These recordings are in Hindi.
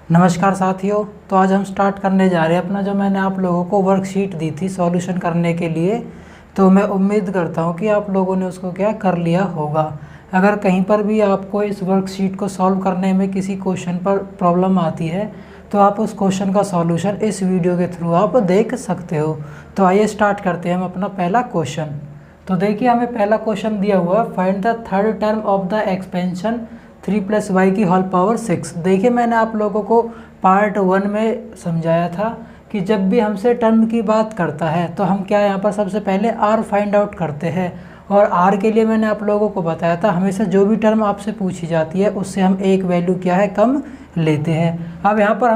नमस्कार साथियों। तो आज हम स्टार्ट करने जा रहे हैं अपना जो मैंने आप लोगों को वर्कशीट दी थी सॉल्यूशन करने के लिए। तो मैं उम्मीद करता हूं कि आप लोगों ने उसको क्या कर लिया होगा। अगर कहीं पर भी आपको इस वर्कशीट को सॉल्व करने में किसी क्वेश्चन पर प्रॉब्लम आती है तो आप उस क्वेश्चन का सॉल्यूशन इस वीडियो के थ्रू आप देख सकते हो। तो आइए स्टार्ट करते हैं हम अपना पहला क्वेश्चन। तो देखिए हमें पहला क्वेश्चन दिया हुआ है, find the third term of the expansion 3 + y की होल पावर 6। देखिए मैंने आप लोगों को पार्ट 1 में समझाया था कि जब भी हमसे टर्म की बात करता है तो हम क्या यहाँ पर सबसे पहले r फाइंड आउट करते हैं। और r के लिए मैंने आप लोगों को बताया था हमेशा जो भी टर्म आपसे पूछी जाती है उससे हम एक वैल्यू क्या है कम लेते हैं। अब यहाँ पर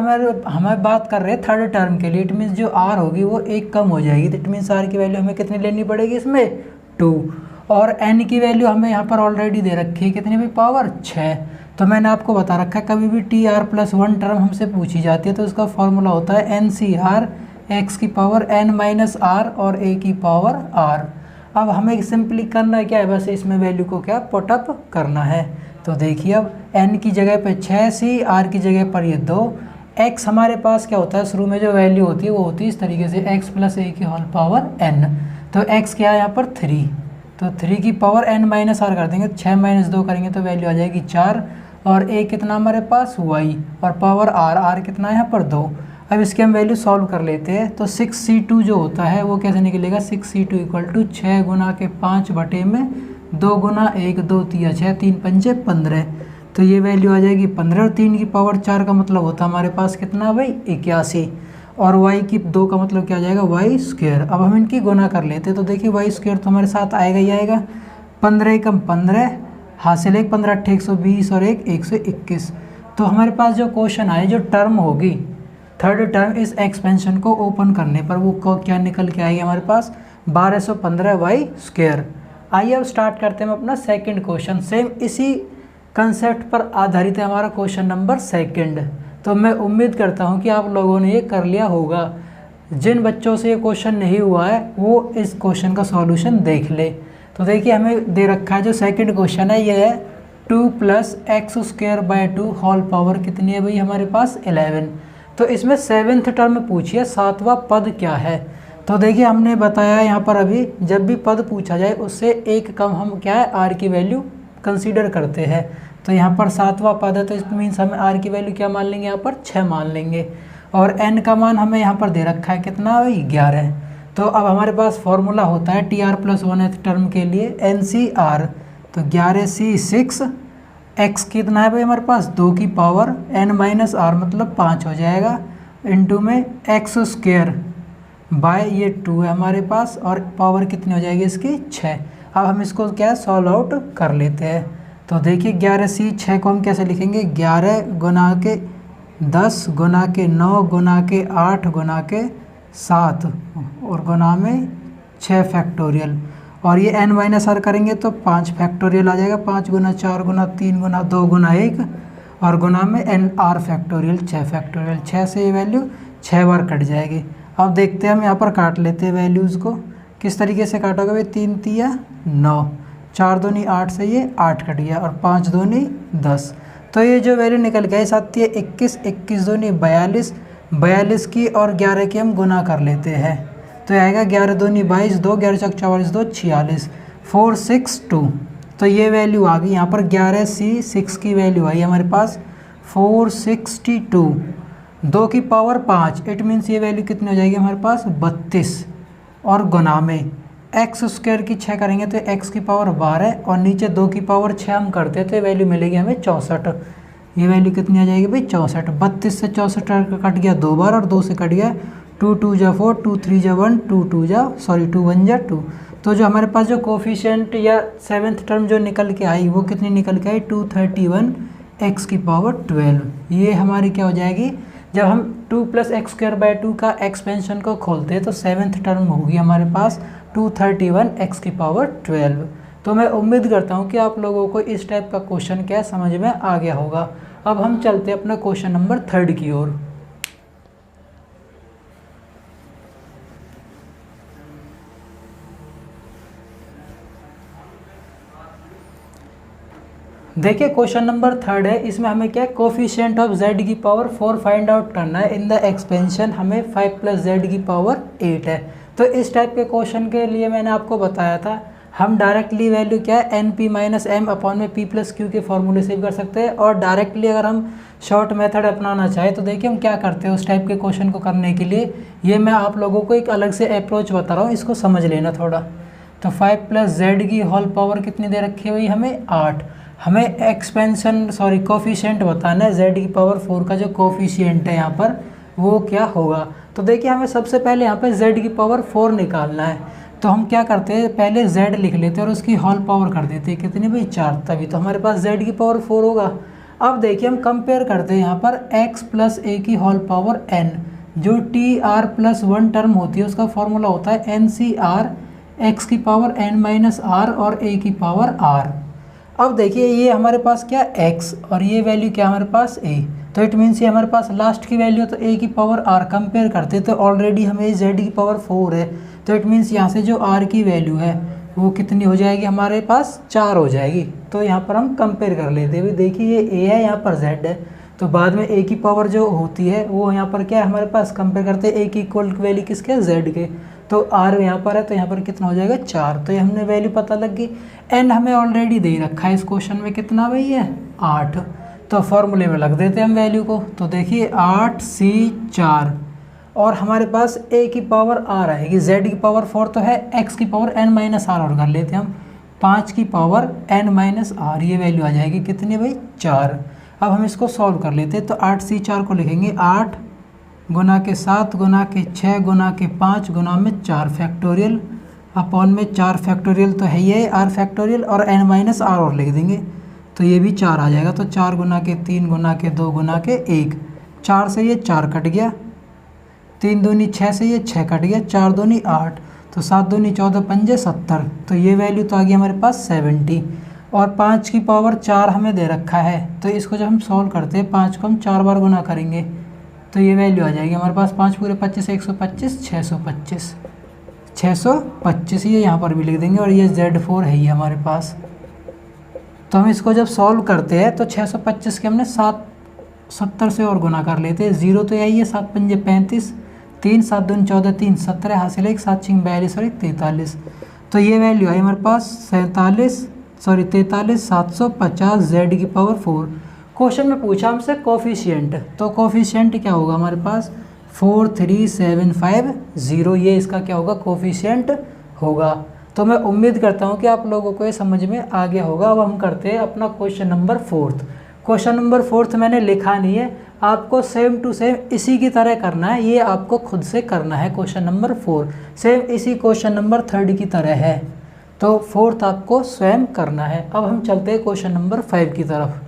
हमें बात कर रहे हैं थर्ड टर्म के लिए। इट मीन्स जो r होगी वो एक कम हो जाएगी। इट मीन्स r की वैल्यू हमें कितनी लेनी पड़ेगी इसमें 2। और n की वैल्यू हमें यहाँ पर ऑलरेडी दे रखी है कितनी भी पावर 6। तो मैंने आपको बता रखा है कभी भी tr+1 टर्म हमसे पूछी जाती है तो उसका फॉर्मूला होता है NCR x की पावर n माइनस r और a की पावर r। अब हमें सिंपली करना है क्या है, बस इसमें वैल्यू को क्या पुटअप करना है। तो देखिए अब n की जगह पे 6c, r की जगह पर ये 2, x हमारे पास क्या होता है शुरू में जो वैल्यू होती है वो होती है इस तरीके से x + a की होल पावर n। तो x क्या है यहाँ पर 3, तो 3 की पावर n माइनस r कर देंगे, 6 - 2 करेंगे तो वैल्यू आ जाएगी 4। और a कितना हमारे पास y और पावर r कितना है यहाँ पर 2। अब इसके हम वैल्यू सॉल्व कर लेते हैं। तो 6c2 जो होता है वो कैसे निकलेगा, 6c2 = 6 गुना के 5 बटे में 2 गुना 1, 2 तिया 6, 3 पंजे 15। तो ये वैल्यू आ जाएगी 15 और 3 की पावर 4 का मतलब होता है हमारे पास कितना भाई 81। और y की 2 का मतलब क्या आ जाएगा y²। अब हम इनकी गुना कर लेते हैं। तो देखिए y² तो हमारे साथ आएगा ही आएगा। 15 × 15 हासिल 1, 15 × 8 120 और 1 121। तो हमारे पास जो क्वेश्चन आए जो टर्म होगी थर्ड टर्म इस एक्सपेंशन को ओपन करने पर वो क्या निकल के आएगी हमारे पास 1215y²। आइए अब स्टार्ट करते हैं हम अपना सेकंड क्वेश्चन। सेम इसी कंसेप्ट पर आधारित है हमारा क्वेश्चन नंबर सेकंड। तो मैं उम्मीद करता हूं कि आप लोगों ने ये कर लिया होगा। जिन बच्चों से ये क्वेश्चन नहीं हुआ है वो इस क्वेश्चन का सॉल्यूशन देख ले। तो देखिए हमें दे रखा है जो सेकंड क्वेश्चन है ये है 2 + x² 2 होल पावर कितनी है भाई हमारे पास 11। तो इसमें 7th टर्म पूछी है, 7वां पद क्या है। तो देखिए हमने बताया यहाँ पर अभी जब भी पद पूछा जाए उससे एक कम हम क्या है r की वैल्यू कंसीडर करते हैं। तो यहाँ पर 7वां पद है तो इस मीन्स हमें r की वैल्यू क्या मान लेंगे यहाँ पर 6 मान लेंगे। और n का मान हमें यहाँ पर दे रखा है कितना भाई 11। तो अब हमारे पास फॉर्मूला होता है tr+1th टर्म के लिए NCR। तो 11c 6, x कितना है भाई हमारे पास 2 की पावर n माइनस r मतलब 5 हो जाएगा इंटू में x² बाय ये 2 है हमारे पास और पावर कितनी हो जाएगी इसकी 6। अब हम इसको क्या सॉल्व आउट कर लेते हैं। तो देखिए 11c 6 को हम कैसे लिखेंगे 11 गुना के 10 गुना के 9 गुना के 8 गुना के 7 और गुना में 6 फैक्टोरियल। और ये n माइनस r करेंगे तो 5 फैक्टोरियल आ जाएगा, 5 गुना 4 गुना 3 गुना 2 गुना 1 और गुना में n r फैक्टोरियल 6 फैक्टोरियल। 6 से ये वैल्यू 6 बार कट जाएगी। अब देखते हैं हम यहाँ पर काट लेते हैं वैल्यूज़ को। किस तरीके से काटोगे भाई 3 तिया 9, 4 दूनी 8 से ये 8 कट गया और 5 दूनी 10। तो ये जो वैल्यू निकल गया 7 तिया 21, 21 दूनी 42, 42 की और 11 की हम गुना कर लेते हैं तो आएगा 11 दूनी 22, 2 11 चौक 44, 2 46, 462। तो ये वैल्यू आ गई यहाँ पर 11c 6 की वैल्यू आई हमारे पास 462, 2 की पावर 5। इट मीन्स ये वैल्यू कितनी हो जाएगी हमारे पास 32 और गुना में x² की 6 करेंगे तो x की पावर 12 और नीचे 2 की पावर 6 हम करते तो वैल्यू मिलेगी हमें 64। ये वैल्यू कितनी आ जाएगी भाई 64। 32 से 64 कट गया 2 बार और 2 से कट गया 2 2 जा 4, 2 3 जा 1, 2 2 जा 2 1 जा 2। तो जो हमारे पास जो कोफिशिएंट या 7th टर्म जो निकल के आई वो कितनी निकल के आई 231 x की पावर 12। ये हमारी क्या हो जाएगी जब हम 2 + x² 2 का एक्सपेंशन को खोलते हैं तो 7th टर्म होगी हमारे पास 231 x की पावर 12। तो मैं उम्मीद करता हूँ कि आप लोगों को इस टाइप का क्वेश्चन क्या समझ में आ गया होगा। अब हम चलते हैं अपना क्वेश्चन नंबर 3 की ओर। देखिए क्वेश्चन नंबर 3 है, इसमें हमें क्या कोफिशिएंट ऑफ z की पावर 4 फाइंड आउट करना है। इन द एक्सपेंशन हमें 5 + z की पावर 8 है। तो इस टाइप के क्वेश्चन के लिए मैंने आपको बताया था हम डायरेक्टली वैल्यू क्या है NP-m/p+q के फॉर्मूले से भी कर सकते हैं, और डायरेक्टली अगर हम शॉर्ट मेथड अपनाना चाहें तो देखिए हम क्या करते हैं उस टाइप के क्वेश्चन को करने के लिए। ये मैं आप लोगों को एक अलग से अप्रोच बता रहा हूँ, इसको समझ लेना थोड़ा। तो 5 + z की होल पावर कितनी दे रखी है भाई हमें 8। हमें कोफिशिएंट बताना है z की पावर 4 का जो कोफिशिएंट है यहाँ पर वो क्या होगा। तो देखिए हमें सबसे पहले यहाँ पे z की पावर 4 निकालना है। तो हम क्या करते हैं पहले z लिख लेते हैं और उसकी होल पावर कर देते हैं कितनी भाई 4, तभी तो हमारे पास z की पावर 4 होगा। अब देखिए हम कंपेयर करते हैं यहाँ पर x + a की होल पावर n, जो tr+1 टर्म होती है उसका फॉर्मूला होता है NCr x की पावर n-r और a की पावर r। अब देखिए ये हमारे पास क्या x और ये वैल्यू क्या हमारे पास a, तो इट मीन्स ये हमारे पास लास्ट की वैल्यू तो a की पावर r कंपेयर करते तो ऑलरेडी हमें z की पावर 4 है, तो इट मीन्स यहाँ से जो r की वैल्यू है वो कितनी हो जाएगी हमारे पास 4 हो जाएगी। तो यहाँ पर हम कंपेयर कर लेते हैं, देखिए ये a है यहाँ पर z है, तो बाद में a की पावर जो होती है वो यहाँ पर क्या है हमारे पास कंपेयर करते हैं a की इक्वल वैल्यू किसके z के, तो r यहाँ पर है तो यहाँ पर कितना हो जाएगा 4। तो ये हमने वैल्यू पता लग गई। n हमें ऑलरेडी दे रखा है इस क्वेश्चन में कितना भाई है 8, तो फॉर्मूले में लग देते हैं हम वैल्यू को। तो देखिए 8c4 और हमारे पास a की पावर r आएगी, z की पावर 4 तो है, x की पावर n-r और कर लेते हैं हम 5 की पावर n-r, ये वैल्यू आ जाएगी कितनी भाई 4। अब हम इसको सॉल्व कर लेते हैं। तो 8c4 को लिखेंगे 8 गुना के 7 गुना के 6 गुना के 5 गुना में 4 फैक्टोरियल अपॉन में 4 फैक्टोरियल तो है ये r फैक्टोरियल और n-r और लिख देंगे तो ये भी 4 आ जाएगा। तो 4 गुना के 3 गुना के 2 गुना के 1, 4 से ये 4 कट गया, 3 दूनी 6 से ये 6 कट गया, 4 दूनी 8, तो 7 दूनी 14 पंजे 70, तो ये वैल्यू तो आ गई हमारे पास 70। और 5 की पावर 4 हमें दे रखा है, तो इसको जब हम सॉल्व करते हैं 5 को हम 4 बार गुना करेंगे तो ये वैल्यू आ जाएगी हमारे पास 5 पूरे 25 125 625 ये यहाँ पर भी लिख देंगे, और ये Z4 है ये हमारे पास। तो हम इसको जब सॉल्व करते हैं तो 625 के हमने 70 से और गुना कर लेते हैं, 0 तो यही है, 7 पंजे 35, 3 7 दूनी 14 3 17 हासिल है, 7 6 42 और 43, तो ये वैल्यू आई हमारे पास 43 750 z की पावर 4। क्वेश्चन में पूछा हमसे कोफिशिएंट, तो कोफिशिएंट क्या होगा हमारे पास 43750, ये इसका क्या होगा कोफिशिएंट होगा। तो मैं उम्मीद करता हूँ कि आप लोगों को ये समझ में आ गया होगा। अब हम करते हैं अपना क्वेश्चन नंबर 4। क्वेश्चन नंबर 4 मैंने लिखा नहीं है, आपको सेम टू सेम इसी की तरह करना है, ये आपको खुद से करना है। क्वेश्चन नंबर 4 सेम इसी क्वेश्चन नंबर 3 की तरह है, तो 4th आपको स्वयं करना है। अब हम चलते हैं क्वेश्चन नंबर 5 की तरफ।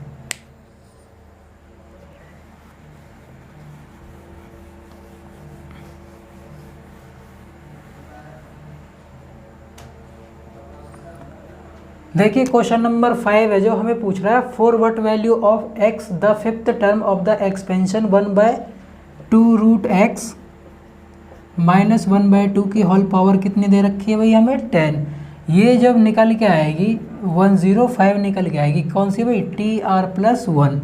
देखिए क्वेश्चन नंबर 5 है जो हमें पूछ रहा है for what value of x the 5th term of the expansion 1/2√x minus 1/2 की होल पावर कितनी दे रखी है भाई हमें 10। ये जब निकल के आएगी 105 निकल के आएगी, कौन सी भाई tr+1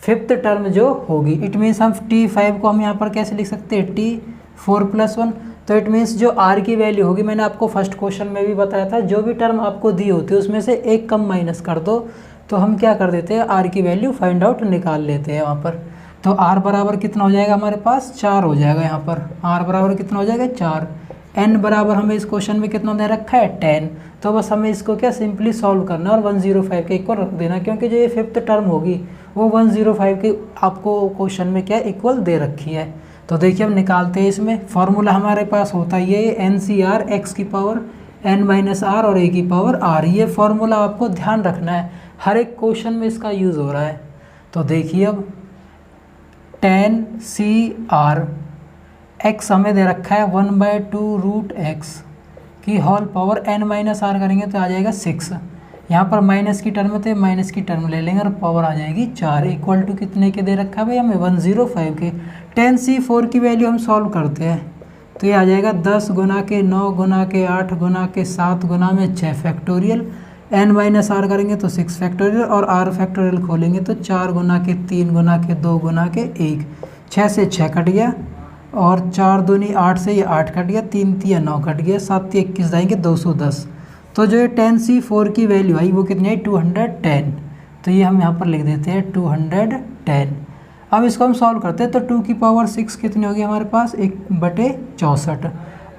5th टर्म जो होगी। इट मीन्स हम t5 को हम यहाँ पर कैसे लिख सकते हैं t4+1, तो इट मीन्स जो r की वैल्यू होगी, मैंने आपको फर्स्ट क्वेश्चन में भी बताया था, जो भी टर्म आपको दी होती है उसमें से एक कम माइनस कर दो, तो हम क्या कर देते हैं r की वैल्यू फाइंड आउट निकाल लेते हैं वहाँ पर। तो r बराबर कितना हो जाएगा हमारे पास 4 हो जाएगा, यहाँ पर r बराबर कितना हो जाएगा 4। n बराबर हमें इस क्वेश्चन में कितना दे रखा है 10, तो बस हमें इसको क्या सिंपली सॉल्व करना और 105 के इक्वल रख देना, क्योंकि जो ये 5th टर्म होगी वो 105 के आपको क्वेश्चन में क्या इक्वल दे रखी है। तो देखिए हम निकालते हैं, इसमें फॉर्मूला हमारे पास होता है ये NCr x की पावर n-r और a की पावर r, ये फॉर्मूला आपको ध्यान रखना है, हर एक क्वेश्चन में इसका यूज़ हो रहा है। तो देखिए अब 10Cr x हमें दे रखा है 1/2√x की होल पावर n-r करेंगे तो आ जाएगा 6, यहाँ पर माइनस की टर्म थे माइनस की टर्म ले लेंगे और पावर आ जाएगी 4 इक्वल टू कितने के दे रखा है भाई हमें 105 के। 10C4 की वैल्यू हम सॉल्व करते हैं तो ये आ जाएगा 10 गुना के 9 गुना के 8 गुना के 7 गुना में 6 फैक्टोरियल n माइनस आर करेंगे तो 6 फैक्टोरियल और r फैक्टोरियल खोलेंगे तो 4 गुना के 3 गुना के 2 गुना के 1, 6 से 6 कट गया और 4 दूनी 8 से ये 8 कट गया, 3 3 9 कट गया, 7 21 जाएंगे 210। तो जो ये 10C4 की वैल्यू आई वो कितनी है 210। तो ये हम यहाँ पर लिख देते हैं 210। अब इसको हम सॉल्व करते हैं तो 2 की पावर 6 कितनी होगी हमारे पास 1/64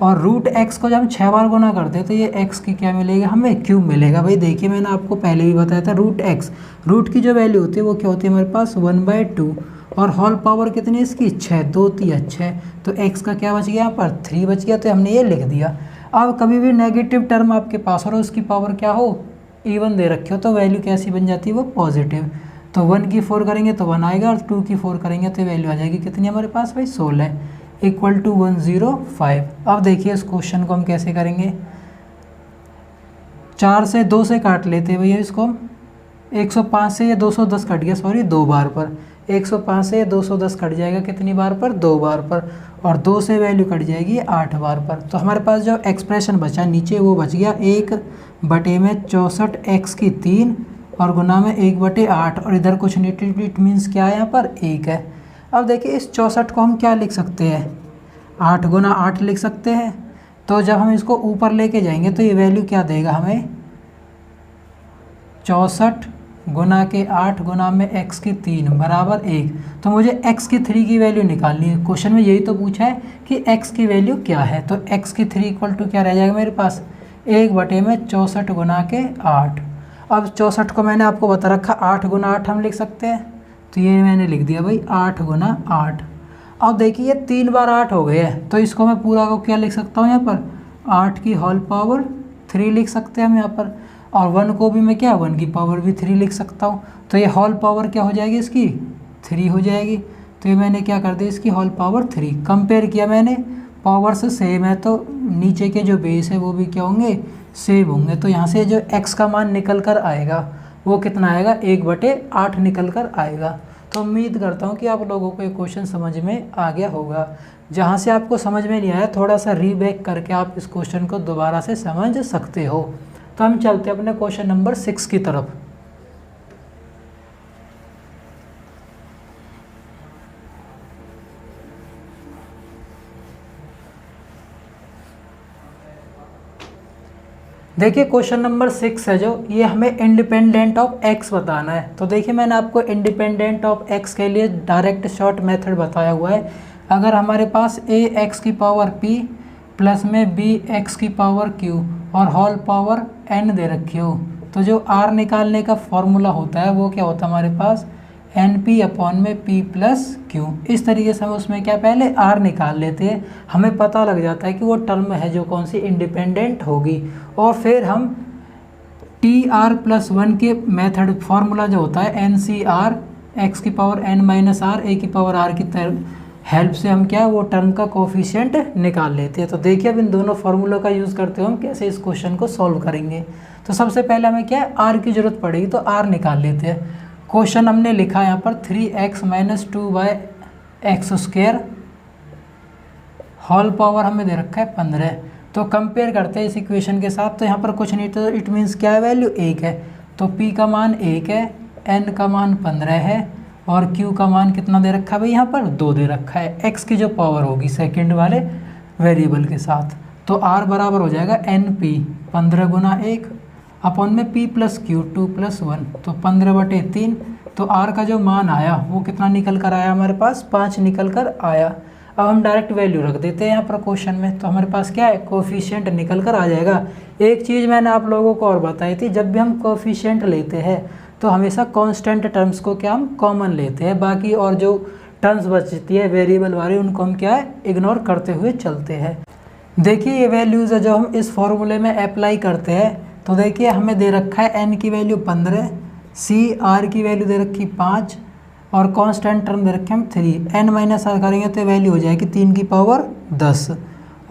और रूट एक्स को जब हम 6 बार गुना करते हैं तो ये एक्स की क्या मिलेगा हमें क्यूब मिलेगा। भाई देखिए मैंने आपको पहले भी बताया था रूट एक्स, रूट की जो वैल्यू होती है वो क्या होती है हमारे पास 1/2 और होल पावर कितनी है इसकी 6, 2 3 6, तो एक्स का क्या बच गया यहाँ पर 3 बच गया, तो हमने ये लिख दिया। अब कभी भी नेगेटिव टर्म आपके पास और उसकी पावर क्या हो इवन दे रखे हो तो वैल्यू कैसी बन जाती है वो पॉजिटिव। तो 1 की 4 करेंगे तो 1 आएगा और 2 की 4 करेंगे तो वैल्यू आ जाएगी कितनी हमारे पास भाई 16 = 105। अब देखिए इस क्वेश्चन को हम कैसे करेंगे, 4 से 2 से काट लेते हैं भैया इसको, 105 से ये 210 कट गया, सॉरी 2 बार पर, 105 से 210 कट जाएगा कितनी बार पर 2 बार पर, और 2 से वैल्यू कट जाएगी 8 बार पर। तो हमारे पास जो एक्सप्रेशन बचा नीचे वो बच गया 1/64 x की 3 और गुना में 1/8 और इधर कुछ नहीं, इट मीन्स क्या है यहाँ पर 1 है। अब देखिए इस 64 को हम क्या लिख सकते हैं 8 गुना 8 लिख सकते हैं। तो जब हम इसको ऊपर लेके जाएंगे तो ये वैल्यू क्या देगा हमें 64 गुना के 8 गुना में x की 3 बराबर 1। तो मुझे x की 3 की वैल्यू निकालनी है, क्वेश्चन में यही तो पूछा है कि x की वैल्यू क्या है। तो x की 3 = क्या रह जाएगा मेरे पास 1/64 गुना के 8। अब 64 को मैंने आपको बता रखा 8 गुना 8 हम लिख सकते हैं, तो ये मैंने लिख दिया भाई 8 गुना 8। अब देखिए ये 3 बार 8 हो गए हैं तो इसको मैं पूरा को क्या लिख सकता हूँ यहाँ पर 8 की होल पावर 3 लिख सकते हैं हम यहाँ पर, और 1 को भी मैं क्या 1 की पावर भी 3 लिख सकता हूँ। तो ये होल पावर क्या हो जाएगी इसकी 3 हो जाएगी। तो ये मैंने क्या कर दिया इसकी होल पावर 3, कंपेयर किया मैंने पावर से सेम है तो नीचे के जो बेस है वो भी क्या होंगे सेम होंगे। तो यहाँ से जो x का मान निकल कर आएगा वो कितना आएगा 1/8 निकल कर आएगा। तो उम्मीद करता हूँ कि आप लोगों को ये क्वेश्चन समझ में आ गया होगा। जहाँ से आपको समझ में नहीं आया थोड़ा सा रीबैक करके आप इस क्वेश्चन को दोबारा से समझ सकते हो। तो हम चलते हैं अपने क्वेश्चन नंबर 6 की तरफ। देखिए क्वेश्चन नंबर 6 है जो ये हमें इंडिपेंडेंट ऑफ x बताना है। तो देखिए मैंने आपको इंडिपेंडेंट ऑफ x के लिए डायरेक्ट शॉर्ट मेथड बताया हुआ है। अगर हमारे पास ax की पावर p प्लस में bx की पावर q और होल पावर n दे रखी हो तो जो r निकालने का फॉर्मूला होता है वो क्या होता है हमारे पास NP/p प्लस q। इस तरीके से हम उसमें क्या पहले r निकाल लेते हैं, हमें पता लग जाता है कि वो टर्म है जो कौन सी इंडिपेंडेंट होगी। और फिर हम TR+1 के मेथड फॉर्मूला जो होता है NCR x की power n minus r a की पावर r की हेल्प से हम क्या वो टर्म का कोफिशिएंट निकाल लेते हैं। तो देखिए अब इन दोनों फार्मूलों का यूज़ करते हुए हम कैसे इस क्वेश्चन को सॉल्व करेंगे। तो सबसे पहले हमें क्या है r की ज़रूरत पड़ेगी, तो r निकाल लेते हैं। क्वेश्चन हमने लिखा यहाँ पर 3x - 2y² होल पावर हमें दे रखा है 15। तो कंपेयर करते हैं इस इक्वेशन के साथ, तो यहाँ पर कुछ नहीं तो इट मीन्स क्या है वैल्यू 1 है। तो p का मान 1 है, n का मान 15 है और q का मान कितना दे रखा है भाई यहाँ पर 2 दे रखा है, x की जो पावर होगी सेकंड वाले वेरिएबल के साथ। तो r बराबर हो जाएगा NP 15 गुना 1 अपॉन में p प्लस q 2 + 1, तो 15/3। तो r का जो मान आया वो कितना निकल कर आया हमारे पास 5 निकल कर आया। अब हम डायरेक्ट वैल्यू रख देते हैं यहाँ पर क्वेश्चन में, तो हमारे पास क्या है कोफिशिएंट निकल कर आ जाएगा। एक चीज़ मैंने आप लोगों को और बताई थी, जब भी हम कोफिशिएंट लेते हैं तो हमेशा कांस्टेंट टर्म्स को क्या हम कॉमन लेते हैं, बाकी और जो टर्म्स बचती है वेरिएबल वाले उनको हम क्या है इग्नोर करते हुए चलते हैं। देखिए ये वैल्यूज़ है जो हम इस फॉर्मूले में अप्लाई करते हैं। तो देखिए हमें दे रखा है n की वैल्यू 15, r की वैल्यू दे रखी 5 और कांस्टेंट टर्म दे रखे हम 3। n माइनस r करेंगे तो वैल्यू हो जाएगी 3 की पावर 10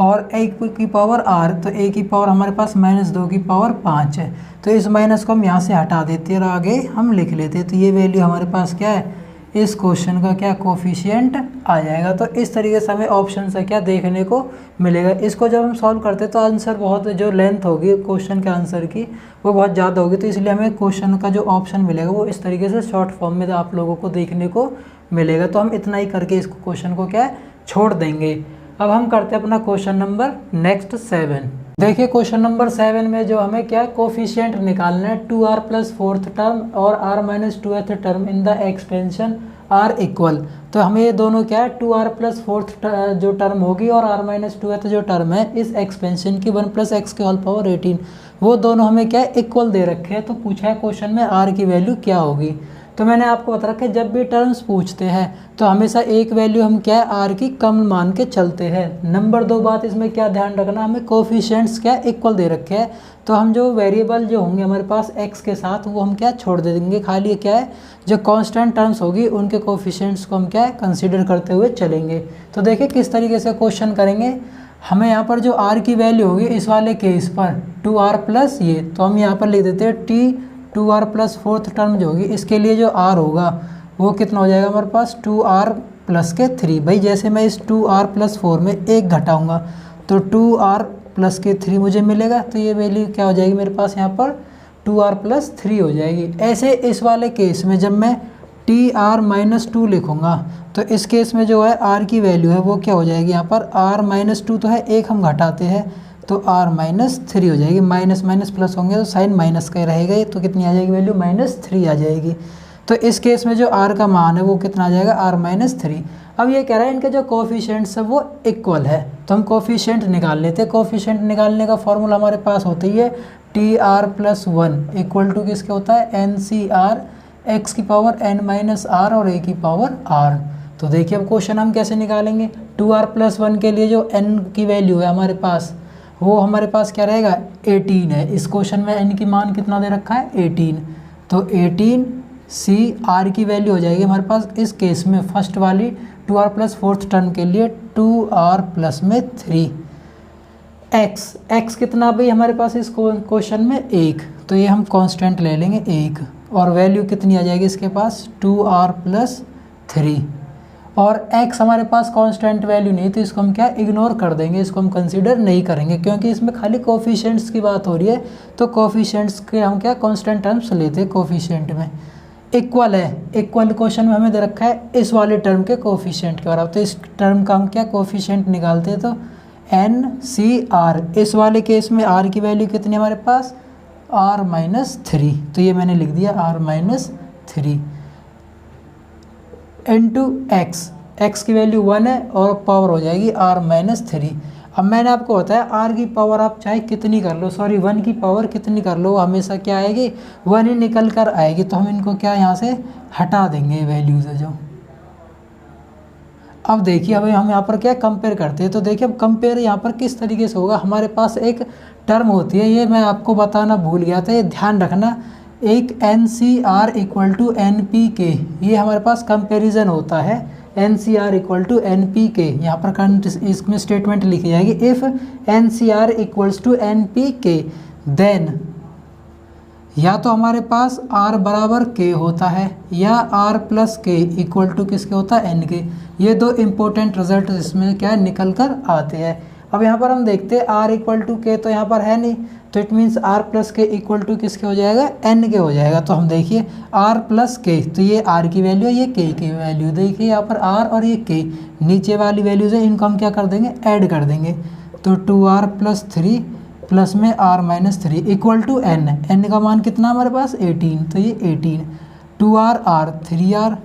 और a की पावर r, तो a की पावर हमारे पास -2 की पावर 5 है। तो इस माइनस को हम यहाँ से हटा देते हैं और आगे हम लिख लेते हैं। तो ये वैल्यू हमारे पास क्या है इस क्वेश्चन का क्या कोफिशिएंट आ जाएगा। तो इस तरीके से हमें ऑप्शन से क्या देखने को मिलेगा। इसको जब हम सॉल्व करते हैं तो आंसर बहुत, जो लेंथ होगी क्वेश्चन के आंसर की वो बहुत ज़्यादा होगी, तो इसलिए हमें क्वेश्चन का जो ऑप्शन मिलेगा वो इस तरीके से शॉर्ट फॉर्म में आप लोगों को देखने को मिलेगा। तो हम इतना ही करके इस क्वेश्चन को क्या छोड़ देंगे। अब हम करते हैं अपना क्वेश्चन नंबर नेक्स्ट 7। देखिए क्वेश्चन नंबर 7 में जो हमें क्या कोफिशिएंट निकालना है 2r प्लस फोर्थ टर्म और r minus 2th term in the expansion r equal. तो हमें ये दोनों क्या है 2r प्लस फोर्थ जो टर्म होगी और r माइनस 2th जो टर्म है इस एक्सपेंशन की 1 प्लस एक्स के होल पावर 18, वो दोनों हमें क्या है इक्वल दे रखे हैं। तो पूछा है क्वेश्चन में r की वैल्यू क्या होगी। तो मैंने आपको बता रखा है जब भी टर्म्स पूछते हैं तो हमेशा एक वैल्यू हम क्या है आर की कम मान के चलते हैं। नंबर 2 बात इसमें क्या ध्यान रखना, हमें कोफिशिएंट्स क्या इक्वल दे रखे हैं, तो हम जो वेरिएबल जो होंगे हमारे पास एक्स के साथ वो हम क्या छोड़ दे देंगे, खाली क्या है जो कांस्टेंट टर्म्स होगी उनके कोफिशिएंट्स को हम क्या है कंसीडर करते हुए चलेंगे। तो देखिए किस तरीके से क्वेश्चन करेंगे। हमें यहाँ पर जो आर की वैल्यू होगी इस वाले केस पर 2r प्लस ये, तो हम यहाँ पर लिख देते हैं T 2r plus fourth term जो होगी इसके लिए जो r होगा वो कितना हो जाएगा हमारे पास 2r प्लस के 3। भाई जैसे मैं इस 2r प्लस 4 में 1 घटाऊंगा तो 2r प्लस के 3 मुझे मिलेगा, तो ये वैल्यू क्या हो जाएगी मेरे पास यहाँ पर 2r प्लस 3 हो जाएगी। ऐसे इस वाले केस में जब मैं tr माइनस 2 लिखूँगा तो इस केस में जो है r की वैल्यू है वो क्या हो जाएगी, यहाँ पर r माइनस 2 तो है, एक हम घटाते हैं तो r माइनस 3 हो जाएगी। माइनस माइनस प्लस होंगे तो साइन माइनस का रहेगा, ये तो कितनी आ जाएगी वैल्यू -3 आ जाएगी। तो इस केस में जो r का मान है वो कितना आ जाएगा r माइनस 3। अब ये कह रहा है इनके जो कोफिशिएंट्स है वो इक्वल है, तो हम कोफिशिएंट निकाल लेते हैं। कोफिशिएंट निकालने का फॉर्मूला हमारे पास होता ही है tr प्लस 1 इक्वल टू किसके होता है ncr x की पावर n माइनस r और a की पावर r। तो देखिए अब क्वेश्चन हम कैसे निकालेंगे। 2r प्लस 1 के लिए जो n की वैल्यू है हमारे पास वो हमारे पास क्या रहेगा 18 है। इस क्वेश्चन में n की मान कितना दे रखा है 18, तो 18 c r की वैल्यू हो जाएगी हमारे पास इस केस में फर्स्ट वाली 2r प्लस फोर्थ टर्म के लिए 2r प्लस में 3 x कितना भाई हमारे पास इस क्वेश्चन में 1, तो ये हम कांस्टेंट ले लेंगे 1 और वैल्यू कितनी आ जाएगी इसके पास 2r प्लस 3 और x हमारे पास कांस्टेंट वैल्यू नहीं तो इसको हम क्या इग्नोर कर देंगे, इसको हम कंसीडर नहीं करेंगे क्योंकि इसमें खाली कोफिशिएंट्स की बात हो रही है। तो कोफिशिएंट्स के हम क्या कांस्टेंट टर्म्स लेते हैं कोफिशिएंट में। इक्वल है, इक्वल क्वेश्चन में हमें दे रखा है इस वाले टर्म के कोफिशिएंट के बराबर, तो इस टर्म का हम क्या कोफिशिएंट निकालते हैं तो NCR। इस वाले केस में r की वैल्यू कितनी हमारे पास r माइनस 3, तो ये मैंने लिख दिया r माइनस 3 इंटू x की वैल्यू 1 है और पावर हो जाएगी r माइनस 3। अब मैंने आपको बताया r की पावर आप चाहे कितनी कर लो, सॉरी 1 की पावर कितनी कर लो हमेशा क्या आएगी 1 ही निकल कर आएगी। तो हम इनको क्या यहाँ से हटा देंगे वैल्यूज है जो। अब देखिए अब हम यहाँ पर क्या कंपेयर करते हैं, तो देखिए अब कंपेयर यहाँ पर किस तरीके से होगा। हमारे पास एक टर्म होती है, ये मैं आपको बताना भूल गया था, ये ध्यान रखना, एक NCR इक्वल टू NPK, ये हमारे पास कंपैरिजन होता है NCR इक्वल टू NPK। यहाँ पर इसमें स्टेटमेंट लिखी जाएगी if NCR equals to NPK then, या तो हमारे पास R बराबर K होता है या R plus K equal to किसके होता है N के। ये दो इम्पोर्टेंट रिजल्ट इसमें क्या है निकल कर आते हैं। अब यहाँ पर हम देखते हैं R इक्वल टू K तो यहाँ पर है नहीं, तो इट मीन्स R प्लस के इक्वल टू किसके हो जाएगा N के हो जाएगा। तो हम देखिए R प्लस के, तो ये R की वैल्यू है, ये K की वैल्यू, देखिए यहाँ पर R और ये K नीचे वाली वैल्यूज है, इनको हम क्या कर देंगे ऐड कर देंगे। तो 2R प्लस 3 प्लस में R minus 3 equal to N का मान कितना हमारे पास 18, तो ये 18 2R R 3R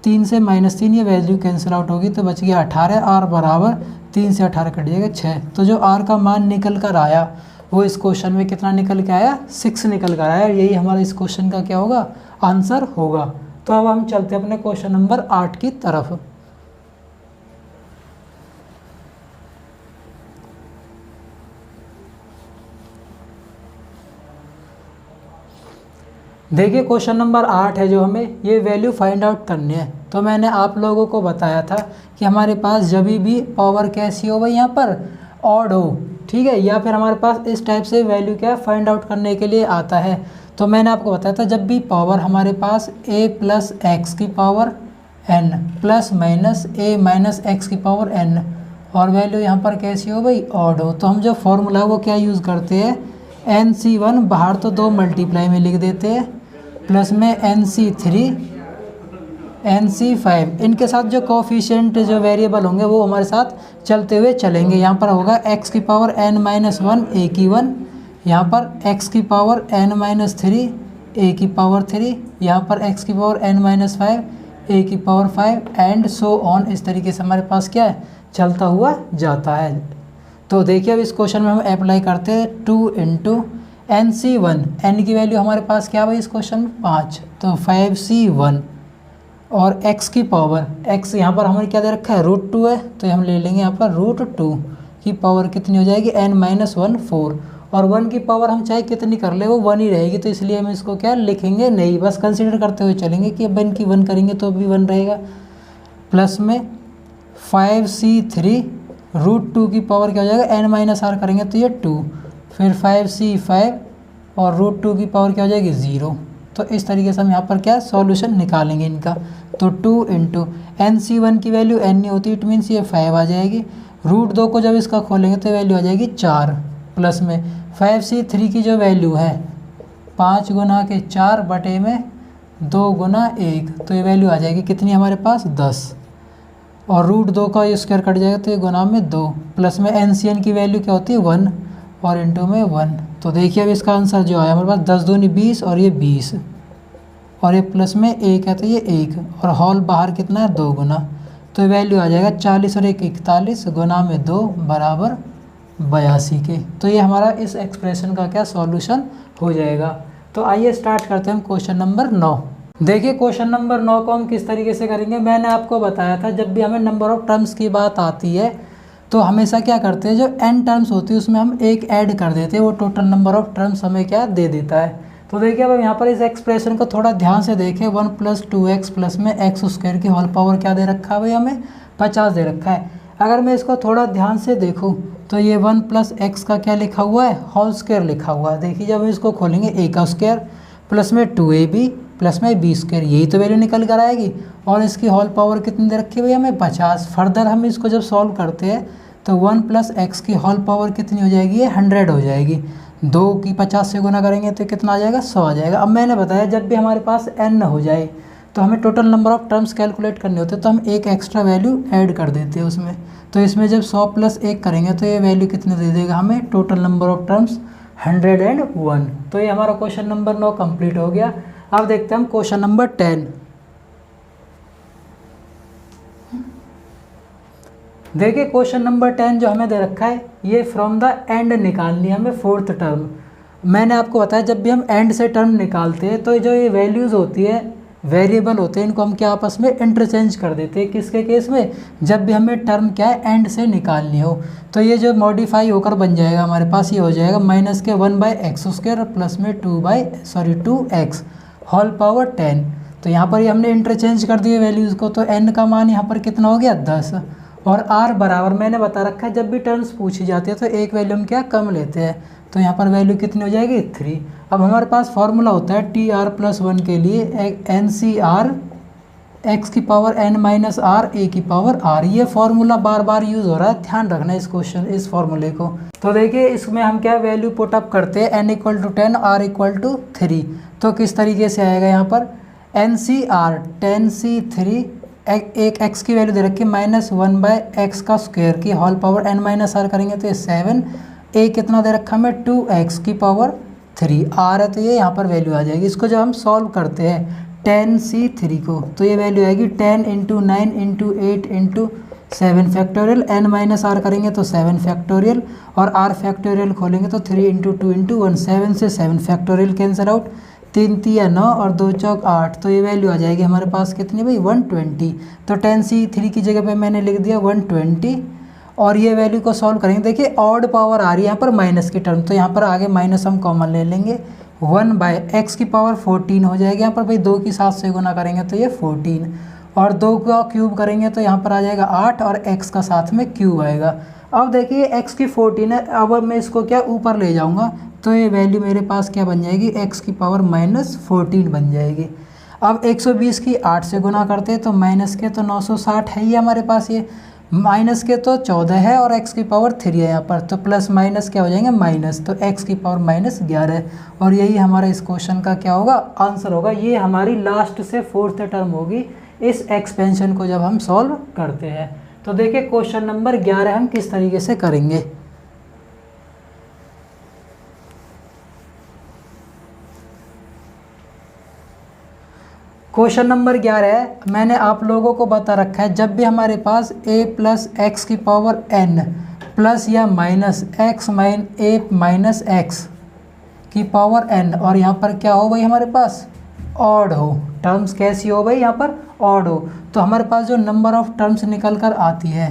3 से -3 ये वैल्यू कैंसिल आउट होगी तो बच गया 18, R बराबर 3 से 18 कट जाएगा 6। तो जो R का मान निकल कर आया वो इस क्वेश्चन में कितना निकल के आया 6 निकल कर आया। यही हमारा इस क्वेश्चन का क्या होगा आंसर होगा। तो अब हम चलते हैं अपने क्वेश्चन नंबर 8 की तरफ। देखिए क्वेश्चन नंबर 8 है जो हमें ये वैल्यू फाइंड आउट करनी है। तो मैंने आप लोगों को बताया था कि हमारे पास जब भी पावर कैसी हो भाई यहाँ पर ऑड हो, ठीक है, या फिर हमारे पास इस टाइप से वैल्यू क्या फाइंड आउट करने के लिए आता है। तो मैंने आपको बताया था जब भी पावर हमारे पास a प्लस एक्स की power n plus minus a minus x की पावर n, और वैल्यू यहाँ पर कैसी हो भाई, ऑड हो। तो हम जो फॉर्मूला वो क्या यूज़ करते हैं, NC1 बाहर तो 2 मल्टीप्लाई में लिख देते हैं, प्लस में NC3 NC5, इनके साथ जो कोफिशिएंट जो वेरिएबल होंगे वो हमारे साथ चलते हुए चलेंगे। यहाँ पर होगा x की पावर n माइनस 1 a की 1, यहाँ पर x की पावर n माइनस 3 a की पावर 3, यहाँ पर x की पावर n माइनस 5 a की पावर 5 एंड सो ऑन। इस तरीके से हमारे पास क्या है, चलता हुआ जाता है। तो देखिए अब इस क्वेश्चन में हम अप्लाई करते हैं 2 इंटू NC1, n की वैल्यू हमारे पास क्या भाई इस क्वेश्चन में 5, तो 5C1, और x की पावर, x यहाँ पर हमें क्या दे रखा है, √2 है, तो हम ले लेंगे यहाँ पर √2 की पावर कितनी हो जाएगी, n माइनस 1 4, और 1 की पावर हम चाहे कितनी कर ले वो 1 ही रहेगी, तो इसलिए हम इसको क्या लिखेंगे नहीं, बस कंसीडर करते हुए चलेंगे कि अब n की 1 करेंगे तो भी 1 रहेगा, प्लस में 5C3 √2 की पावर क्या हो जाएगा, n माइनस r करेंगे तो ये 2, फिर 5C5 और √2 की पावर क्या हो जाएगी 0। तो इस तरीके से हम यहाँ पर क्या सॉल्यूशन निकालेंगे इनका। तो 2 इंटू NC1 की वैल्यू n नहीं होती, इट मीन्स ये 5 आ जाएगी, √2 को जब इसका खोलेंगे तो वैल्यू आ जाएगी 4, प्लस में 5C3 की जो वैल्यू है 5 गुना के 4 बटे में 2 गुना 1, तो ये वैल्यू आ जाएगी कितनी हमारे पास 10, और √2 का स्क्वायर कट जाएगा तो ये गुना में 2, प्लस में NCN की वैल्यू क्या होती है 1 और इंटू में 1। तो देखिए अब इसका आंसर जो आया हमारे पास 10 दूनी 20 और ये 20, और ये प्लस में 1 है तो ये 1, और हॉल बाहर कितना है 2 गुना, तो वैल्यू आ जाएगा 40 और 1 41 गुना में 2 बराबर 82 के। तो ये हमारा इस एक्सप्रेशन का क्या सॉल्यूशन हो जाएगा। तो आइए स्टार्ट करते हैं हम क्वेश्चन नंबर 9। देखिए क्वेश्चन नंबर 9 को हम किस तरीके से करेंगे, मैंने आपको बताया था जब भी हमें नंबर ऑफ टर्म्स की बात आती है तो हमेशा क्या करते हैं, जो n टर्म्स होती है उसमें हम एक ऐड कर देते हैं, वो टोटल नंबर ऑफ टर्म्स हमें क्या दे देता है। तो देखिए अब यहाँ पर इस एक्सप्रेशन को थोड़ा ध्यान से देखें, 1 + 2x प्लस में एक्स स्क्वायर की होल पावर क्या दे रखा है भाई, हमें 50 दे रखा है। अगर मैं इसको थोड़ा ध्यान से देखूँ तो ये 1 + x का क्या लिखा हुआ है, होल स्क्वायर लिखा हुआ है। देखिए जब हम इसको खोलेंगे a का स्क्वायर प्लस में 2ab प्लस में b स्क्वायर, यही तो वैल्यू निकल कर आएगी, और इसकी होल पावर कितनी दे रखी है भाई हमें 50। फर्दर हम इसको जब सॉल्व करते हैं तो 1 + x की होल पावर कितनी हो जाएगी, ये 100 हो जाएगी, 2 की 50 से गुना करेंगे तो कितना आ जाएगा 100 आ जाएगा। अब मैंने बताया जब भी हमारे पास n हो जाए तो हमें total number of terms calculate करने होते हैं, तो हम एक एक्स्ट्रा वैल्यू ऐड कर देते हैं उसमें। तो इसमें जब 100 + 1 करेंगे तो ये वैल्यू कितनी दे देगा हमें, टोटल नंबर ऑफ टर्म्स 101। तो ये हमारा क्वेश्चन नंबर 9 कंप्लीट हो गया। अब देखते हैं हम क्वेश्चन नंबर 10। देखिए क्वेश्चन नंबर 10 जो हमें दे रखा है, ये फ्रॉम द एंड निकालनी है हमें 4th टर्म। मैंने आपको बताया जब भी हम एंड से टर्म निकालते हैं तो जो ये वैल्यूज़ होती है, वेरिएबल होते हैं, इनको हम क्या आपस में इंटरचेंज कर देते हैं। किसके केस में, जब भी हमें टर्म क्या है एंड से निकालनी हो। तो ये जो मॉडिफाई होकर बन जाएगा हमारे पास, ये हो जाएगा -1/x² प्लस में 2x होल पावर 10। तो यहाँ पर ये हमने इंटरचेंज कर दिए वैल्यूज़ को, तो n का मान यहाँ पर कितना हो गया 10, और r बराबर मैंने बता रखा है जब भी टर्म्स पूछी जाती है तो एक वैल्यू हम क्या कम लेते हैं, तो यहाँ पर वैल्यू कितनी हो जाएगी 3। अब हमारे पास फॉर्मूला होता है TR+1 के लिए NCR x की power n minus r a की पावर r। ये फॉर्मूला बार बार यूज़ हो रहा है, ध्यान रखना इस फॉर्मूले को। तो देखिए इसमें हम क्या वैल्यू पुट अप करते हैं, n = 10 r = 3। तो किस तरीके से आएगा यहाँ पर NCR 10C3 एक x की वैल्यू दे रखी है -1/x² की whole power n minus r करेंगे तो ये 7, a कितना दे रखा हमें 2x की पावर 3, r है तो ये यहाँ पर वैल्यू आ जाएगी। इसको जब हम सॉल्व करते हैं 10C3 को तो ये वैल्यू आएगी 10 × 9 × 8 × 7 फैक्टोरियल, n माइनस r करेंगे तो 7 फैक्टोरियल, और r फैक्टोरियल खोलेंगे तो 3 × 2 × 1, 7 से 7 फैक्टोरियल कैंसिल आउट, 3 × 3 = 9 और 2 × 4 = 8। तो ये वैल्यू आ जाएगी हमारे पास कितनी भाई 120। तो 10C3 की जगह पे मैंने लिख दिया 120, और ये वैल्यू को सॉल्व करेंगे। देखिए ऑड पावर आ रही है यहाँ पर माइनस की टर्म, तो यहाँ पर आगे माइनस हम कॉमन ले लेंगे, 1/x की पावर 14 हो जाएगी। यहाँ पर भाई 2 की 7 से गुना करेंगे तो ये 14, और 2 का क्यूब करेंगे तो यहाँ पर आ जाएगा 8, और x का साथ में क्यूब आएगा। अब देखिए x की 14 है, अब मैं इसको क्या ऊपर ले जाऊँगा तो ये वैल्यू मेरे पास क्या बन जाएगी, x की पावर -14 बन जाएगी। अब 120 की 8 से गुना करते हैं तो माइनस के तो 960 है ही हमारे पास, ये माइनस के तो 14 है और x की पावर 3 है यहाँ पर, तो प्लस माइनस क्या हो जाएंगे माइनस, तो x की पावर माइनस 11 और यही हमारा इस क्वेश्चन का क्या होगा आंसर होगा। ये हमारी लास्ट से 4th टर्म होगी इस एक्सपेंशन को जब हम सॉल्व करते हैं। तो देखिए क्वेश्चन नंबर 11 हम किस तरीके से करेंगे। क्वेश्चन नंबर 11 है, मैंने आप लोगों को बता रखा है जब भी हमारे पास a प्लस एक्स की पावर n प्लस या minus x a minus x की पावर n और यहाँ पर क्या हो भाई हमारे पास ऑड हो, टर्म्स कैसी हो भाई यहाँ पर ऑड हो, तो हमारे पास जो नंबर ऑफ टर्म्स निकल कर आती है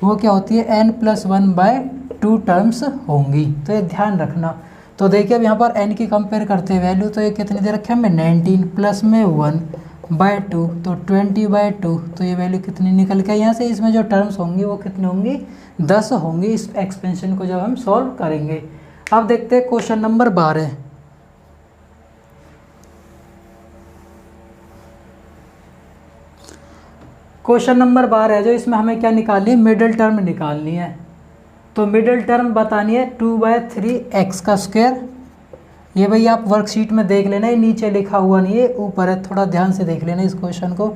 वो क्या होती है n+1/2 टर्म्स होंगी। तो ये ध्यान रखना। तो देखिए अब यहाँ पर n की कंपेयर करते हैं वैल्यू, तो ये कितनी दे रखे हैं हमें 19 प्लस में 1/2 तो 20/2, तो ये वैल्यू कितनी निकल के यहाँ से, इसमें जो टर्म्स होंगी वो कितनी होंगी 10 होंगी इस एक्सपेंशन को जब हम सॉल्व करेंगे। अब देखते हैं क्वेश्चन नंबर 12। क्वेश्चन नंबर 12 है जो इसमें हमें क्या निकालनी है मिडिल टर्म निकालनी है। तो मिडिल टर्म बतानी है 2/3x का स्क्वायर। ये भाई आप वर्कशीट में देख लेना, ये नीचे लिखा हुआ नहीं है ऊपर है, थोड़ा ध्यान से देख लेना इस क्वेश्चन को।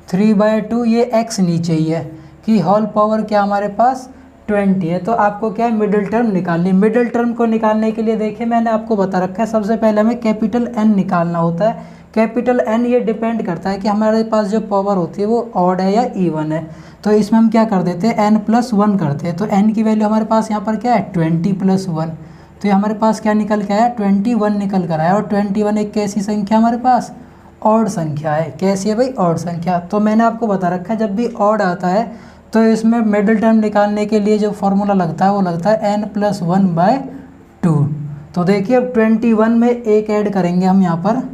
3/2 ये x नीचे ही है कि होल पावर क्या हमारे पास 20 है। तो आपको क्या है मिडिल टर्म निकालनी। मिडिल टर्म को निकालने के लिए देखिए मैंने आपको बता रखा है सबसे पहले हमें कैपिटल N निकालना होता है। कैपिटल N ये डिपेंड करता है कि हमारे पास जो पावर होती है वो ऑड है या इवन है। तो इसमें हम क्या कर देते हैं n+1 करते हैं, तो n की वैल्यू हमारे पास यहाँ पर क्या है 20+1, तो ये हमारे पास क्या निकल के आया 21 निकल कर आया। और 21 एक कैसी संख्या हमारे पास ऑड संख्या है। कैसी है भाई ऑड संख्या। तो मैंने आपको बता रखा है जब भी ऑड आता है तो इसमें मिडिल टर्म निकालने के लिए जो फॉर्मूला लगता है वो लगता है n+1/2। तो देखिए अब 21 में एक ऐड करेंगे हम यहाँ पर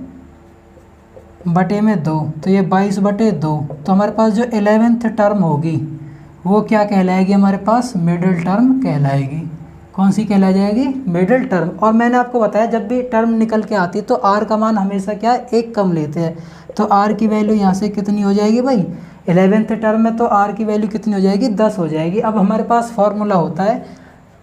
बटे में 2, तो ये 22/2, तो हमारे पास जो 11th टर्म होगी वो क्या कहलाएगी हमारे पास मिडिल टर्म कहलाएगी। कौन सी कहला जाएगी मिडिल टर्म। और मैंने आपको बताया जब भी टर्म निकल के आती है तो r का मान हमेशा क्या है एक कम लेते हैं, तो r की वैल्यू यहाँ से कितनी हो जाएगी भाई 11th टर्म में, तो r की वैल्यू कितनी हो जाएगी 10 हो जाएगी। अब हमारे पास फॉर्मूला होता है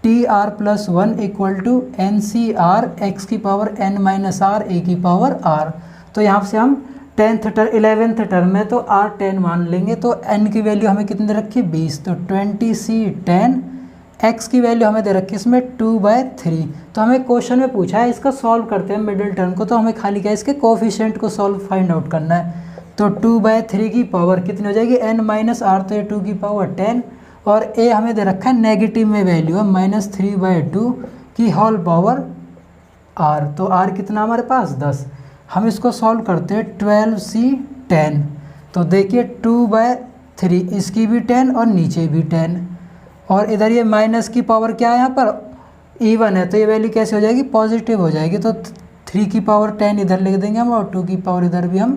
TR+1 = NCR x की पावर n-r a की पावर r। तो यहाँ से हम 11th टर्म में तो r 10 मान लेंगे, तो n की वैल्यू हमें कितनी दे रखी है 20, तो 20c10, x की वैल्यू हमें दे रखी है इसमें 2/3। तो हमें क्वेश्चन में पूछा है इसका सॉल्व करते हैं मिडिल टर्म को, तो हमें खाली क्या इसके कोफिशिएंट को सॉल्व फाइंड आउट करना है। तो 2/3 की पावर कितनी हो जाएगी n-r, तो ये 2 की पावर 10 और a हमें दे रखा है नेगेटिव में वैल्यू है -3/2 की होल पावर r, तो r कितना हमारे पास 10। हम इसको सॉल्व करते हैं 12c10, तो देखिए 2/3 इसकी भी 10 और नीचे भी 10 और इधर ये माइनस की पावर क्या है यहाँ पर इवन है, तो ये वैल्यू कैसे हो जाएगी पॉजिटिव हो जाएगी। तो 3 की पावर 10 इधर लिख देंगे हम और 2 की पावर इधर भी हम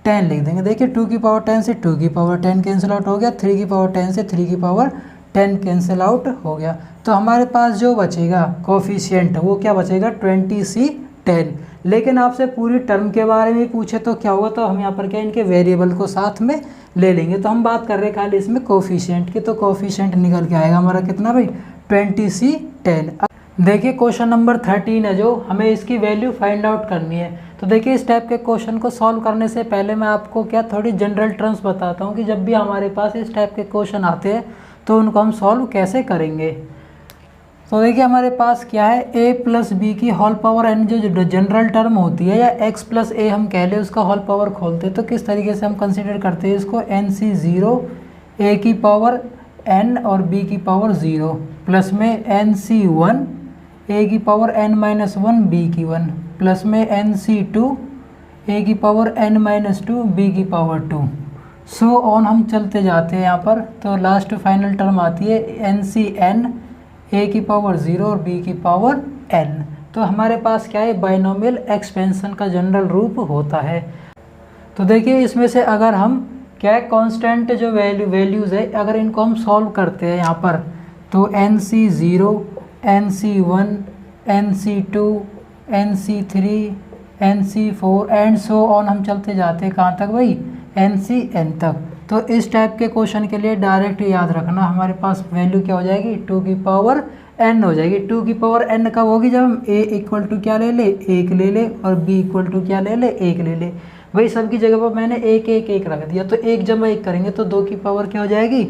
10 लिख देंगे। देखिए 2 की पावर 10 से 2 की पावर 10 कैंसिल आउट हो गया, 3 की पावर 10 से 3 की पावर 10 कैंसिल आउट हो गया। तो हमारे पास जो बचेगा कोफिशिएंट वो क्या बचेगा 20c10। लेकिन आपसे पूरी टर्म के बारे में पूछे तो क्या होगा, तो हम यहाँ पर क्या इनके वेरिएबल को साथ में ले लेंगे। तो हम बात कर रहे हैं खाली इसमें कोफिशिएंट की, तो कोफिशिएंट निकल के आएगा हमारा कितना भाई 20c10। देखिए क्वेश्चन नंबर 13 है जो हमें इसकी वैल्यू फाइंड आउट करनी है। तो देखिए इस टाइप के क्वेश्चन को सॉल्व करने से पहले मैं आपको क्या थोड़ी जनरल टर्म्स बताता हूँ कि जब भी हमारे पास इस टाइप के क्वेश्चन आते हैं तो उनको हम सॉल्व कैसे करेंगे। तो देखिए हमारे पास क्या है a+b की होल पावर n जो जनरल टर्म होती है या x+a हम कह ले उसका होल पावर खोलते हैं, तो किस तरीके से हम कंसीडर करते हैं इसको nc0 a की पावर n और b की पावर 0 प्लस में nc1 a की पावर n-1 b की 1 प्लस में nc2 a की पावर n-2 b की पावर 2 सो ऑन हम चलते जाते हैं यहाँ पर। तो लास्ट फाइनल टर्म आती है ncn a की पावर 0 और b की पावर n। तो हमारे पास क्या है बाइनोमियल एक्सपेंशन का जनरल रूप होता है। तो देखिए इसमें से अगर हम क्या है कांस्टेंट जो वैल्यूज़ है अगर इनको हम सॉल्व करते हैं यहाँ पर, तो nc0 nc1 nc2 nc3 NC4 and so on हम चलते जाते हैं कहाँ तक भाई, NCN तक। तो इस टाइप के क्वेश्चन के लिए डायरेक्ट याद रखना हमारे पास वैल्यू क्या हो जाएगी, 2 की पावर n हो जाएगी। 2 की पावर n कब होगी, जब हम a इक्वल टू क्या ले ले, 1 ले ले, और b इक्वल टू क्या ले ले, 1 ले ले। वही सबकी जगह पर मैंने 1 1 1 रख दिया, तो 1 जब 1 करेंगे तो 2 की पावर क्या हो जाएगी,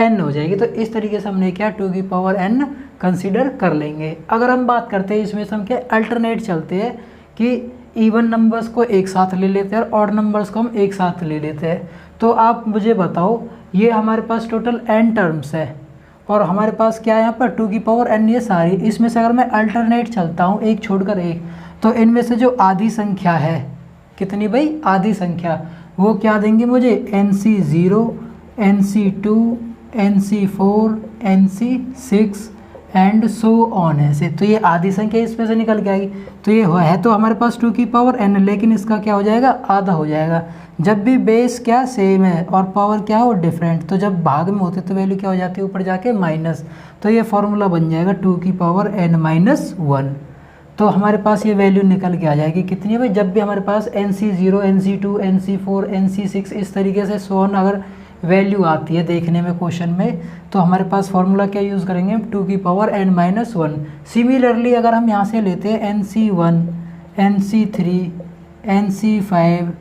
n हो जाएगी। तो इस तरीके से हमने क्या 2 की पावर n कंसीडर कर लेंगे। अगर हम बात करते हैं इसमें से हम क्या अल्टरनेट चलते हैं कि इवन नंबर्स को एक साथ ले लेते हैं और ऑड नंबर्स को हम एक साथ ले लेते हैं। तो आप मुझे बताओ, ये हमारे पास टोटल n टर्म्स है और हमारे पास क्या है यहाँ पर 2 की पावर n, ये सारी। इसमें से अगर मैं अल्टरनेट चलता हूँ एक छोड़कर एक, तो इनमें से जो आधी संख्या है, कितनी भाई, आधी संख्या, वो क्या देंगे मुझे, NC0, NC2, NC4, NC6 and so on ऐसे। तो ये आधी संख्या इसमें से निकल के आएगी। तो ये है तो हमारे पास 2 की पावर n, लेकिन इसका क्या हो जाएगा, आधा हो जाएगा। जब भी बेस क्या सेम है और पावर क्या हो डिफरेंट, तो जब भाग में होते तो वैल्यू क्या हो जाती है, ऊपर जाके माइनस। तो ये फॉर्मूला बन जाएगा 2 की पावर n-1। तो हमारे पास ये वैल्यू निकल के आ जाएगी कितनी है भाई, जब भी हमारे पास NC0, NC2, NC4, NC6 इस तरीके से सो ऑन अगर वैल्यू आती है देखने में क्वेश्चन में, तो हमारे पास फॉर्मूला क्या यूज़ करेंगे, 2 की पावर n-1। सिमिलरली अगर हम यहाँ से लेते हैं NC1, NC3, NC5,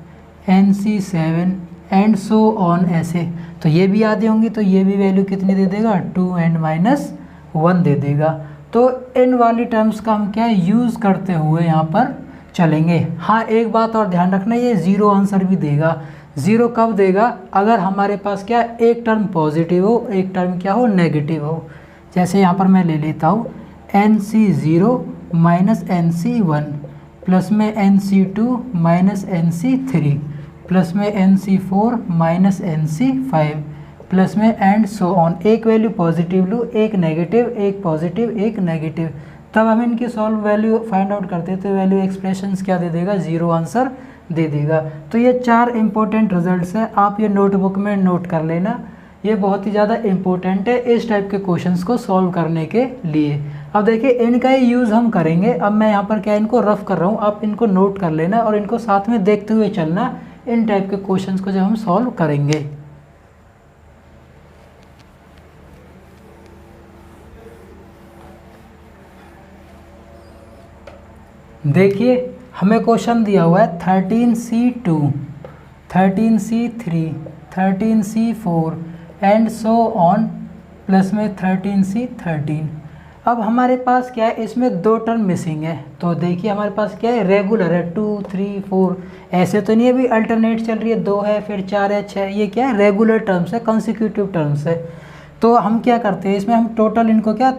NC7 and so on ऐसे, तो ये भी आधे होंगी, तो ये भी वैल्यू कितनी दे देगा, 2n-1 दे देगा। तो इन वाली टर्म्स का हम क्या यूज़ करते हुए यहाँ पर चलेंगे। हाँ, एक बात और ध्यान रखना, ये ज़ीरो आंसर भी देगा। ज़ीरो कब देगा, अगर हमारे पास क्या एक टर्म पॉजिटिव हो, एक टर्म क्या हो, नेगेटिव हो। जैसे यहाँ पर मैं ले लेता हूँ NC0 माइनस NC1 प्लस में NC2 माइनस NC3 प्लस में NC4 माइनस NC5 प्लस में एंड सो ऑन। एक वैल्यू पॉजिटिव लूँ, एक नेगेटिव, एक पॉजिटिव, एक नेगेटिव, तब हम इनकी सॉल्व वैल्यू फाइंड आउट करते हैं। तो वैल्यू एक्सप्रेशंस क्या दे देगा, ज़ीरो आंसर दे देगा। तो ये 4 इंपॉर्टेंट रिजल्ट्स हैं, आप ये नोटबुक में नोट कर लेना, ये बहुत ही ज़्यादा इंपॉर्टेंट है इस टाइप के क्वेश्चंस को सॉल्व करने के लिए। अब देखिए इनका ही यूज़ हम करेंगे। अब मैं यहाँ पर क्या इनको रफ कर रहा हूँ, आप इनको नोट कर लेना और इनको साथ में देखते हुए चलना इन टाइप के क्वेश्चंस को जब हम सॉल्व करेंगे। देखिए हमें क्वेश्चन दिया हुआ है 13C2, 13C3, 13C4 and so on plus में 13C13। अब हमारे पास क्या है, इसमें 2 टर्म मिसिंग है। तो देखिए हमारे पास क्या है, रेगुलर है 2, 3, 4, ऐसे तो नहीं है, अभी अल्टरनेट चल रही है, 2 है फिर 4 है 6, ये क्या है, रेगुलर टर्म्स है, कंसेक्यूटिव टर्म्स है। तो हम क्या करते हैं, इसमें हम टोटल इनको क्या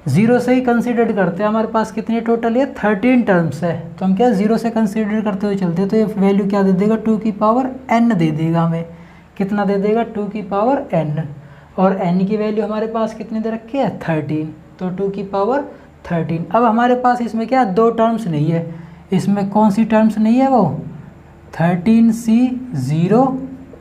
ज़ीरो से ही कंसीडर करते हैं। हमारे पास कितनी टोटल ये 13 टर्म्स है, तो हम क्या ज़ीरो से कंसीडर करते हुए चलते हैं। तो ये वैल्यू क्या दे देगा, 2 की पावर n दे देगा हमें। कितना दे देगा, 2 की पावर n, और n की वैल्यू हमारे पास कितनी दे रखी है, 13, तो 2 की पावर 13। अब हमारे पास इसमें क्या 2 टर्म्स नहीं है, इसमें कौन सी टर्म्स नहीं है, वो 13C0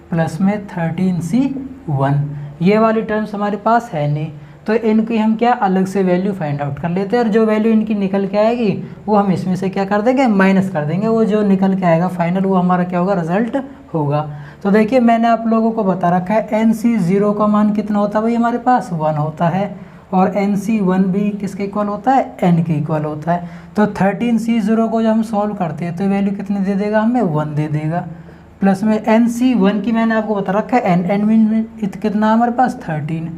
प्लस में 13C1, ये वाली टर्म्स हमारे पास है नहीं। तो इनकी हम क्या अलग से वैल्यू फाइंड आउट कर लेते हैं, और जो वैल्यू इनकी निकल के आएगी वो हम इसमें से क्या कर देंगे, माइनस कर देंगे। वो जो निकल के आएगा फाइनल, वो हमारा क्या होगा, रिजल्ट होगा। तो देखिए मैंने आप लोगों को बता रखा है NC0 का मान कितना होता है भाई, हमारे पास 1 होता है, और NC1 भी किसके इक्वल होता है, n के इक्वल होता है। तो 13C0 को जब हम सॉल्व करते हैं तो वैल्यू कितनी दे देगा, हमें 1 दे देगा, प्लस में NC1 की मैंने आपको बता रखा है n में कितना हमारे पास 13,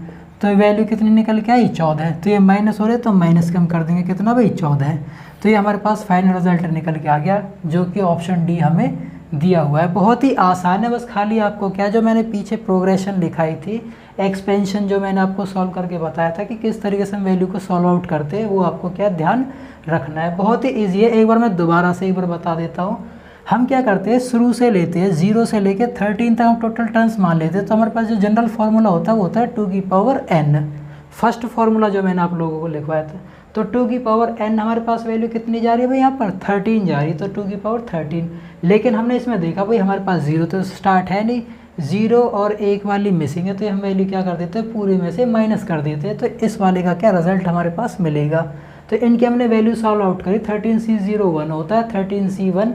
तो वैल्यू कितनी निकल के आई, 14 है। तो ये माइनस हो रहे तो माइनस कम कर देंगे, कितना भाई 14 है। तो ये हमारे पास फाइनल रिजल्ट निकल के आ गया, जो कि ऑप्शन डी हमें दिया हुआ है। बहुत ही आसान है, बस खाली आपको क्या, जो मैंने पीछे प्रोग्रेशन लिखाई थी, एक्सपेंशन जो मैंने आपको सॉल्व करके बताया था कि किस तरीके से हम वैल्यू को सॉल्व आउट करते हैं, वो आपको क्या ध्यान रखना है। बहुत ही ईजी है, एक बार मैं दोबारा से एक बार बता देता हूँ। हम क्या करते हैं, शुरू से लेते हैं 0 से लेके 13 तक हम टोटल टर्म्स मान लेते हैं। तो हमारे पास जो जनरल फार्मूला होता है वो होता है 2 की पावर n, फर्स्ट फार्मूला जो मैंने आप लोगों को लिखवाया था। तो 2 की पावर n हमारे पास वैल्यू कितनी जा रही है भाई, यहाँ पर 13 जा रही है, तो 2 की पावर 13। लेकिन हमने इसमें देखा भाई हमारे पास 0 तो स्टार्ट है नहीं, 0 और 1 वाली मिसिंग है, तो हम वैल्यू क्या कर देते हैं, पूरे में से माइनस कर देते हैं। तो इस वाले का क्या रिजल्ट हमारे पास मिलेगा। तो इनकी हमने वैल्यू सॉल्व आउट करी। 13C0 1 होता है, 13C1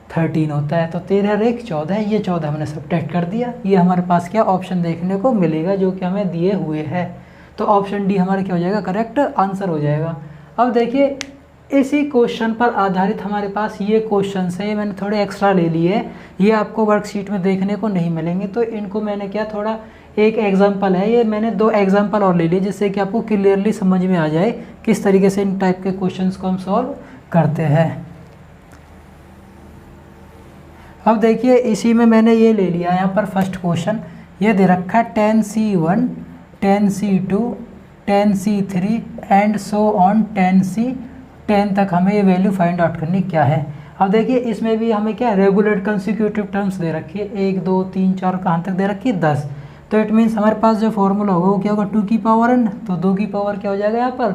13 होता है, तो 13 और 1 14, ये 14 हमने सब्ट्रैक्ट कर दिया। ये हमारे पास क्या ऑप्शन देखने को मिलेगा जो कि हमें दिए हुए हैं। तो ऑप्शन डी हमारा क्या हो जाएगा, करेक्ट आंसर हो जाएगा। अब देखिए इसी क्वेश्चन पर आधारित हमारे पास ये क्वेश्चन है, ये मैंने थोड़े एक्स्ट्रा ले लिए हैं, ये आपको वर्कशीट में देखने को नहीं मिलेंगे। तो इनको मैंने क्या थोड़ा एक एग्जाम्पल है, ये मैंने 2 एग्जाम्पल और ले लिए जिससे कि आपको क्लियरली समझ में आ जाए किस तरीके से इन टाइप के क्वेश्चंस को हम सॉल्व करते हैं। अब देखिए इसी में मैंने ये ले लिया यहाँ पर फर्स्ट क्वेश्चन, ये दे रखा है 10C1 10C2 10C3 and so on 10C10 तक हमें ये वैल्यू फाइंड आउट करनी क्या है। अब देखिए इसमें भी हमें क्या रेगुलर कंसिक्यूटिव टर्म्स दे रखी है, 1 2 3 4 कहाँ तक दे रखी है 10। तो इट मीन्स हमारे पास जो फॉर्मूला होगा वो क्या होगा 2 की पावर n, तो 2 की पावर क्या हो जाएगा यहाँ पर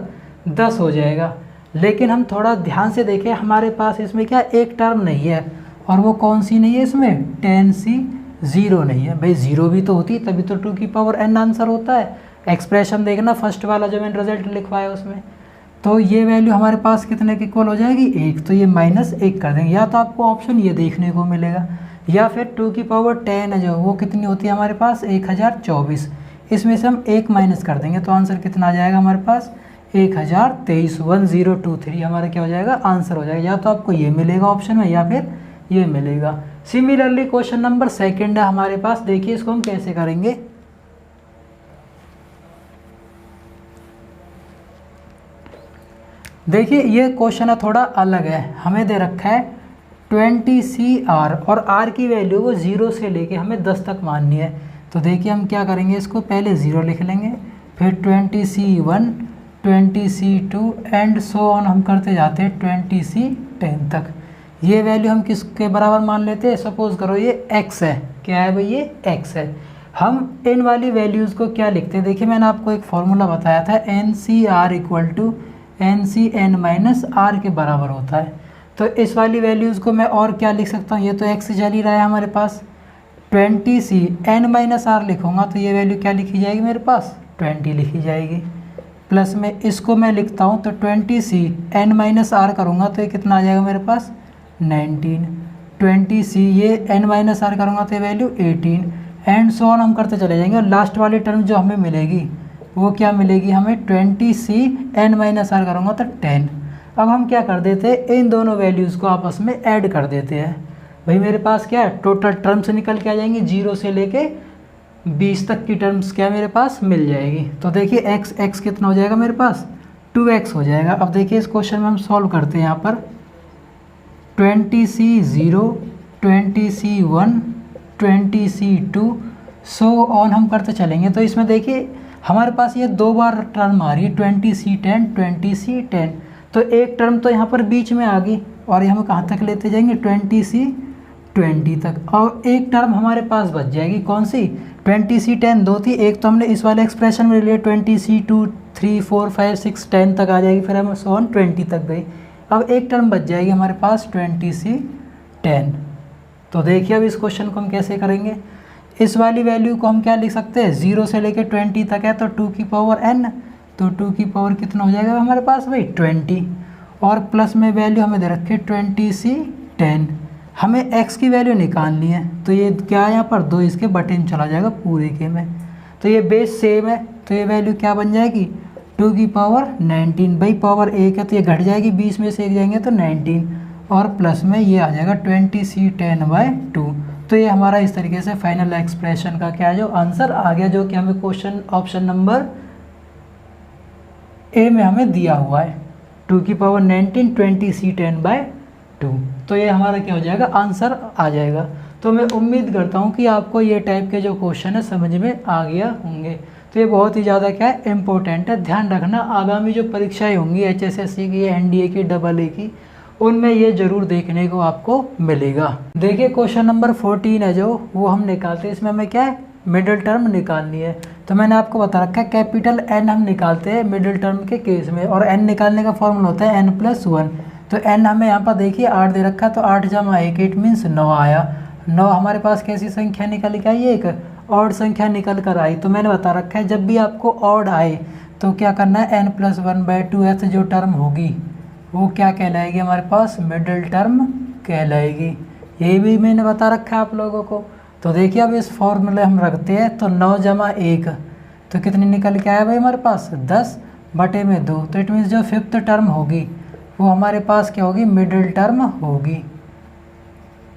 10 हो जाएगा। लेकिन हम थोड़ा ध्यान से देखें, हमारे पास इसमें क्या एक टर्म नहीं है, और वो कौन सी नहीं है इसमें 10C0 नहीं है। भाई 0 भी तो होती तभी तो 2 की पावर n आंसर होता है। एक्सप्रेशन देखना फर्स्ट वाला जो मैंने रिजल्ट लिखवाया उसमें, तो ये वैल्यू हमारे पास कितने की इक्वल हो जाएगी 1, तो ये -1 कर देंगे। या तो आपको ऑप्शन ये देखने को मिलेगा, या फिर 2 की पावर 10 है जो वो कितनी होती है हमारे पास 1024, इसमें से हम 1 माइनस कर देंगे तो आंसर कितना आ जाएगा हमारे पास 1023, 1023 हमारा क्या हो जाएगा आंसर हो जाएगा। या तो आपको ये मिलेगा ऑप्शन में या फिर ये मिलेगा। सिमिलरली क्वेश्चन नंबर 2 है हमारे पास, देखिए इसको हम कैसे करेंगे। देखिए ये क्वेश्चन है थोड़ा अलग है, हमें दे रखा है 20CR और R की वैल्यू वो 0 से लेके हमें 10 तक माननी है। तो देखिए हम क्या करेंगे, इसको पहले 0 लिख लेंगे, फिर 20C1 20C2 and so on हम करते जाते हैं 20C10 तक। ये वैल्यू हम किसके बराबर मान लेते हैं, सपोज करो ये x है, क्या है भाई ये x है। हम इन वाली वैल्यूज़ को क्या लिखते हैं, देखिए मैंने आपको एक फॉर्मूला बताया था NCR = NCn-R के बराबर होता है। तो इस वाली वैल्यूज़ को मैं और क्या लिख सकता हूँ, ये तो x चल ही रहा है हमारे पास, 20Cn-R लिखूँगा तो ये वैल्यू क्या लिखी जाएगी मेरे पास 20 लिखी जाएगी। प्लस में इसको मैं लिखता हूँ तो 20Cn-R करूँगा तो ये कितना आ जाएगा मेरे पास 19, 20C ये n-R करूँगा तो ये वैल्यू 18 एंड सो ऑन हम करते चले जाएंगे। और लास्ट वाली टर्म जो हमें मिलेगी वो क्या मिलेगी हमें 20Cn-R करूँगा तो 10। अब हम क्या कर देते हैं, इन दोनों वैल्यूज़ को आपस में ऐड कर देते हैं। भाई मेरे पास क्या है टोटल टर्म्स निकल के आ जाएंगी, 0 से लेके 20 तक की टर्म्स क्या मेरे पास मिल जाएगी। तो देखिए x कितना हो जाएगा मेरे पास 2x हो जाएगा। अब देखिए इस क्वेश्चन में हम सॉल्व करते हैं, यहाँ पर 20C0 20C1 20C2 so on हम करते चलेंगे। तो इसमें देखिए हमारे पास ये 2 बार टर्म आ रही है 20C10 20C10, तो एक टर्म तो यहाँ पर बीच में आ गई और ये हम कहाँ तक लेते जाएंगे 20C20 तक, और एक टर्म हमारे पास बच जाएगी कौन सी 20C10 2 थी, एक तो हमने इस वाले एक्सप्रेशन में ले लिया 20C2 3 4 5 6 10 तक आ जाएगी, फिर हम सो ऑन 20 तक गई। अब एक टर्म बच जाएगी हमारे पास 20C10। तो देखिए अब इस क्वेश्चन को हम कैसे करेंगे, इस वाली वैल्यू को हम क्या लिख सकते हैं 0 से लेकर 20 तक है तो 2 की पावर n, तो 2 की पावर कितना हो जाएगा हमारे पास भाई 20, और प्लस में वैल्यू हमें दे रखी है 20C10। हमें x की वैल्यू निकालनी है, तो ये क्या है यहाँ पर 2 इसके बटन चला जाएगा पूरे के में, तो ये बेस सेम है तो ये वैल्यू क्या बन जाएगी 2 की पावर 19, भाई पावर 1 है तो ये घट जाएगी 20 में से 1 जाएंगे तो 19, और प्लस में ये आ जाएगा 20C10/2। तो ये हमारा इस तरीके से फाइनल एक्सप्रेशन का क्या है जो आंसर आ गया, जो कि हमें क्वेश्चन ऑप्शन नंबर ए में हमें दिया हुआ है 2 की पावर 19 20C10/2। तो ये हमारा क्या हो जाएगा आंसर आ जाएगा। तो मैं उम्मीद करता हूँ कि आपको ये टाइप के जो क्वेश्चन है समझ में आ गया होंगे। तो ये बहुत ही ज़्यादा क्या है इम्पोर्टेंट है, ध्यान रखना आगामी जो परीक्षाएं होंगी HSSC की NDA की AA की, उनमें ये ज़रूर देखने को आपको मिलेगा। देखिए क्वेश्चन नंबर 14 है जो वो हम निकालते हैं, इसमें हमें क्या है मिडिल टर्म निकालनी है। तो मैंने आपको बता रखा है कैपिटल N हम निकालते हैं मिडिल टर्म के केस में, और N निकालने का फॉर्मूला होता है n+1। तो N हमें यहाँ पर देखिए 8 दे रखा है, तो 8 × 1 8 मीन्स 9 आया। 9 हमारे पास कैसी संख्या निकल के आई, एक ऑड संख्या निकल कर आई। तो मैंने बता रखा है जब भी आपको ऑड आए तो क्या करना है, n+1/2h जो टर्म होगी वो क्या कहलाएगी हमारे पास, मिडिल टर्म कहलाएगी। यही भी मैंने बता रखा है आप लोगों को। तो देखिए अब इस फॉर्मूले हम रखते हैं, तो 9 जमा 1 तो कितनी निकल के आया भाई हमारे पास, 10/2। तो इट मीन्स जो फिफ्थ टर्म होगी वो हमारे पास क्या होगी, मिडिल टर्म होगी।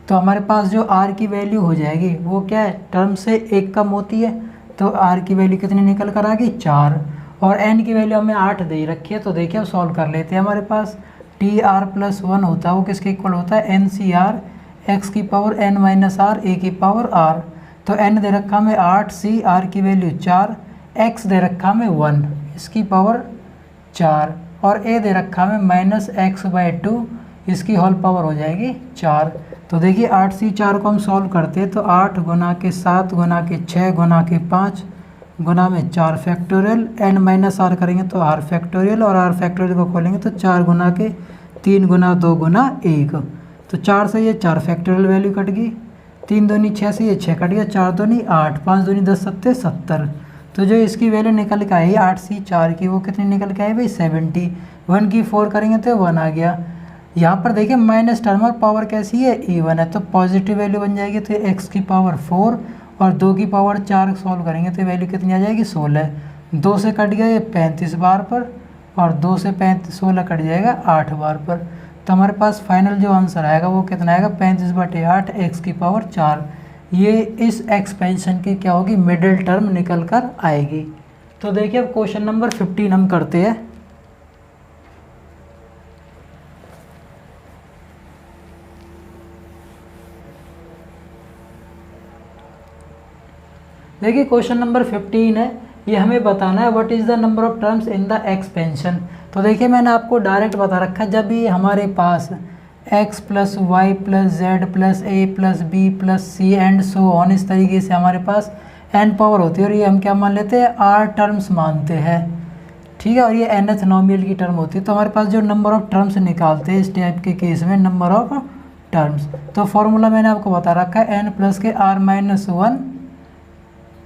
तो हमारे पास जो r की वैल्यू हो जाएगी वो क्या है, टर्म से 1 कम होती है, तो r की वैल्यू कितनी निकल कर आ गई, 4। और n की वैल्यू हमें 8 दे रखी है। तो देखिए अब सॉल्व कर लेते हैं। हमारे पास tr+1 होता है वो किसके इक्वल होता है, NCr x⁻n−r a⁻r। तो n दे रखा हमें 8, c r की वैल्यू 4, x दे रखा हमें 1 इसकी पावर 4 और a दे रखा हमें -x/2 इसकी होल पावर हो जाएगी 4। तो देखिए 8c 4 को हम सॉल्व करते हैं, तो 8 गुना के 7 गुना के 6 गुना के 5 गुना में 4 फैक्टोरियल, n-r करेंगे तो r फैक्टोरियल और r फैक्टोरियल को खोलेंगे तो 4 गुना के 3 गुना 2 गुना 1। तो 4 से ये 4 फैक्टोरियल वैल्यू कट गई, 3 दूनी 6 से ये 6 कट गया, 4 दूनी 8, 5 दूनी 10 सत्ते 70। तो जो इसकी वैल्यू निकल के आई 8c 4 की वो कितनी निकल के आई भाई 70। 1 की 4 करेंगे तो 1 आ गया। यहाँ पर देखिए माइनस टर्म और पावर कैसी है, इवन है, तो पॉजिटिव वैल्यू बन जाएगी। तो x की पावर 4 और 2 की पावर 4 सॉल्व करेंगे तो वैल्यू कितनी आ जाएगी, 16। 2 से कट गया ये 35 बार पर और 2 से 16 कट जाएगा 8 बार पर। तो हमारे पास फाइनल जो आंसर आएगा वो कितना आएगा, 35/8 x की पावर 4। ये इस एक्सपेंशन की क्या होगी, मिडिल टर्म निकल कर आएगी। तो देखिए अब क्वेश्चन नंबर 15 हम करते हैं। देखिए क्वेश्चन नंबर 15 है, ये हमें बताना है what is the number of terms in the expansion. तो देखिए मैंने आपको डायरेक्ट बता रखा है, जब ये हमारे पास x + y + z + a + b + c and so on इस तरीके से हमारे पास n पावर होती है और ये हम क्या मान लेते हैं, r टर्म्स मानते हैं, ठीक है। और ये nth नॉमिनल की टर्म होती है। तो हमारे पास जो नंबर ऑफ टर्म्स निकालते हैं इस टाइप के केस में, नंबर ऑफ टर्म्स, तो फॉर्मूला मैंने आपको बता रखा है n + के r-1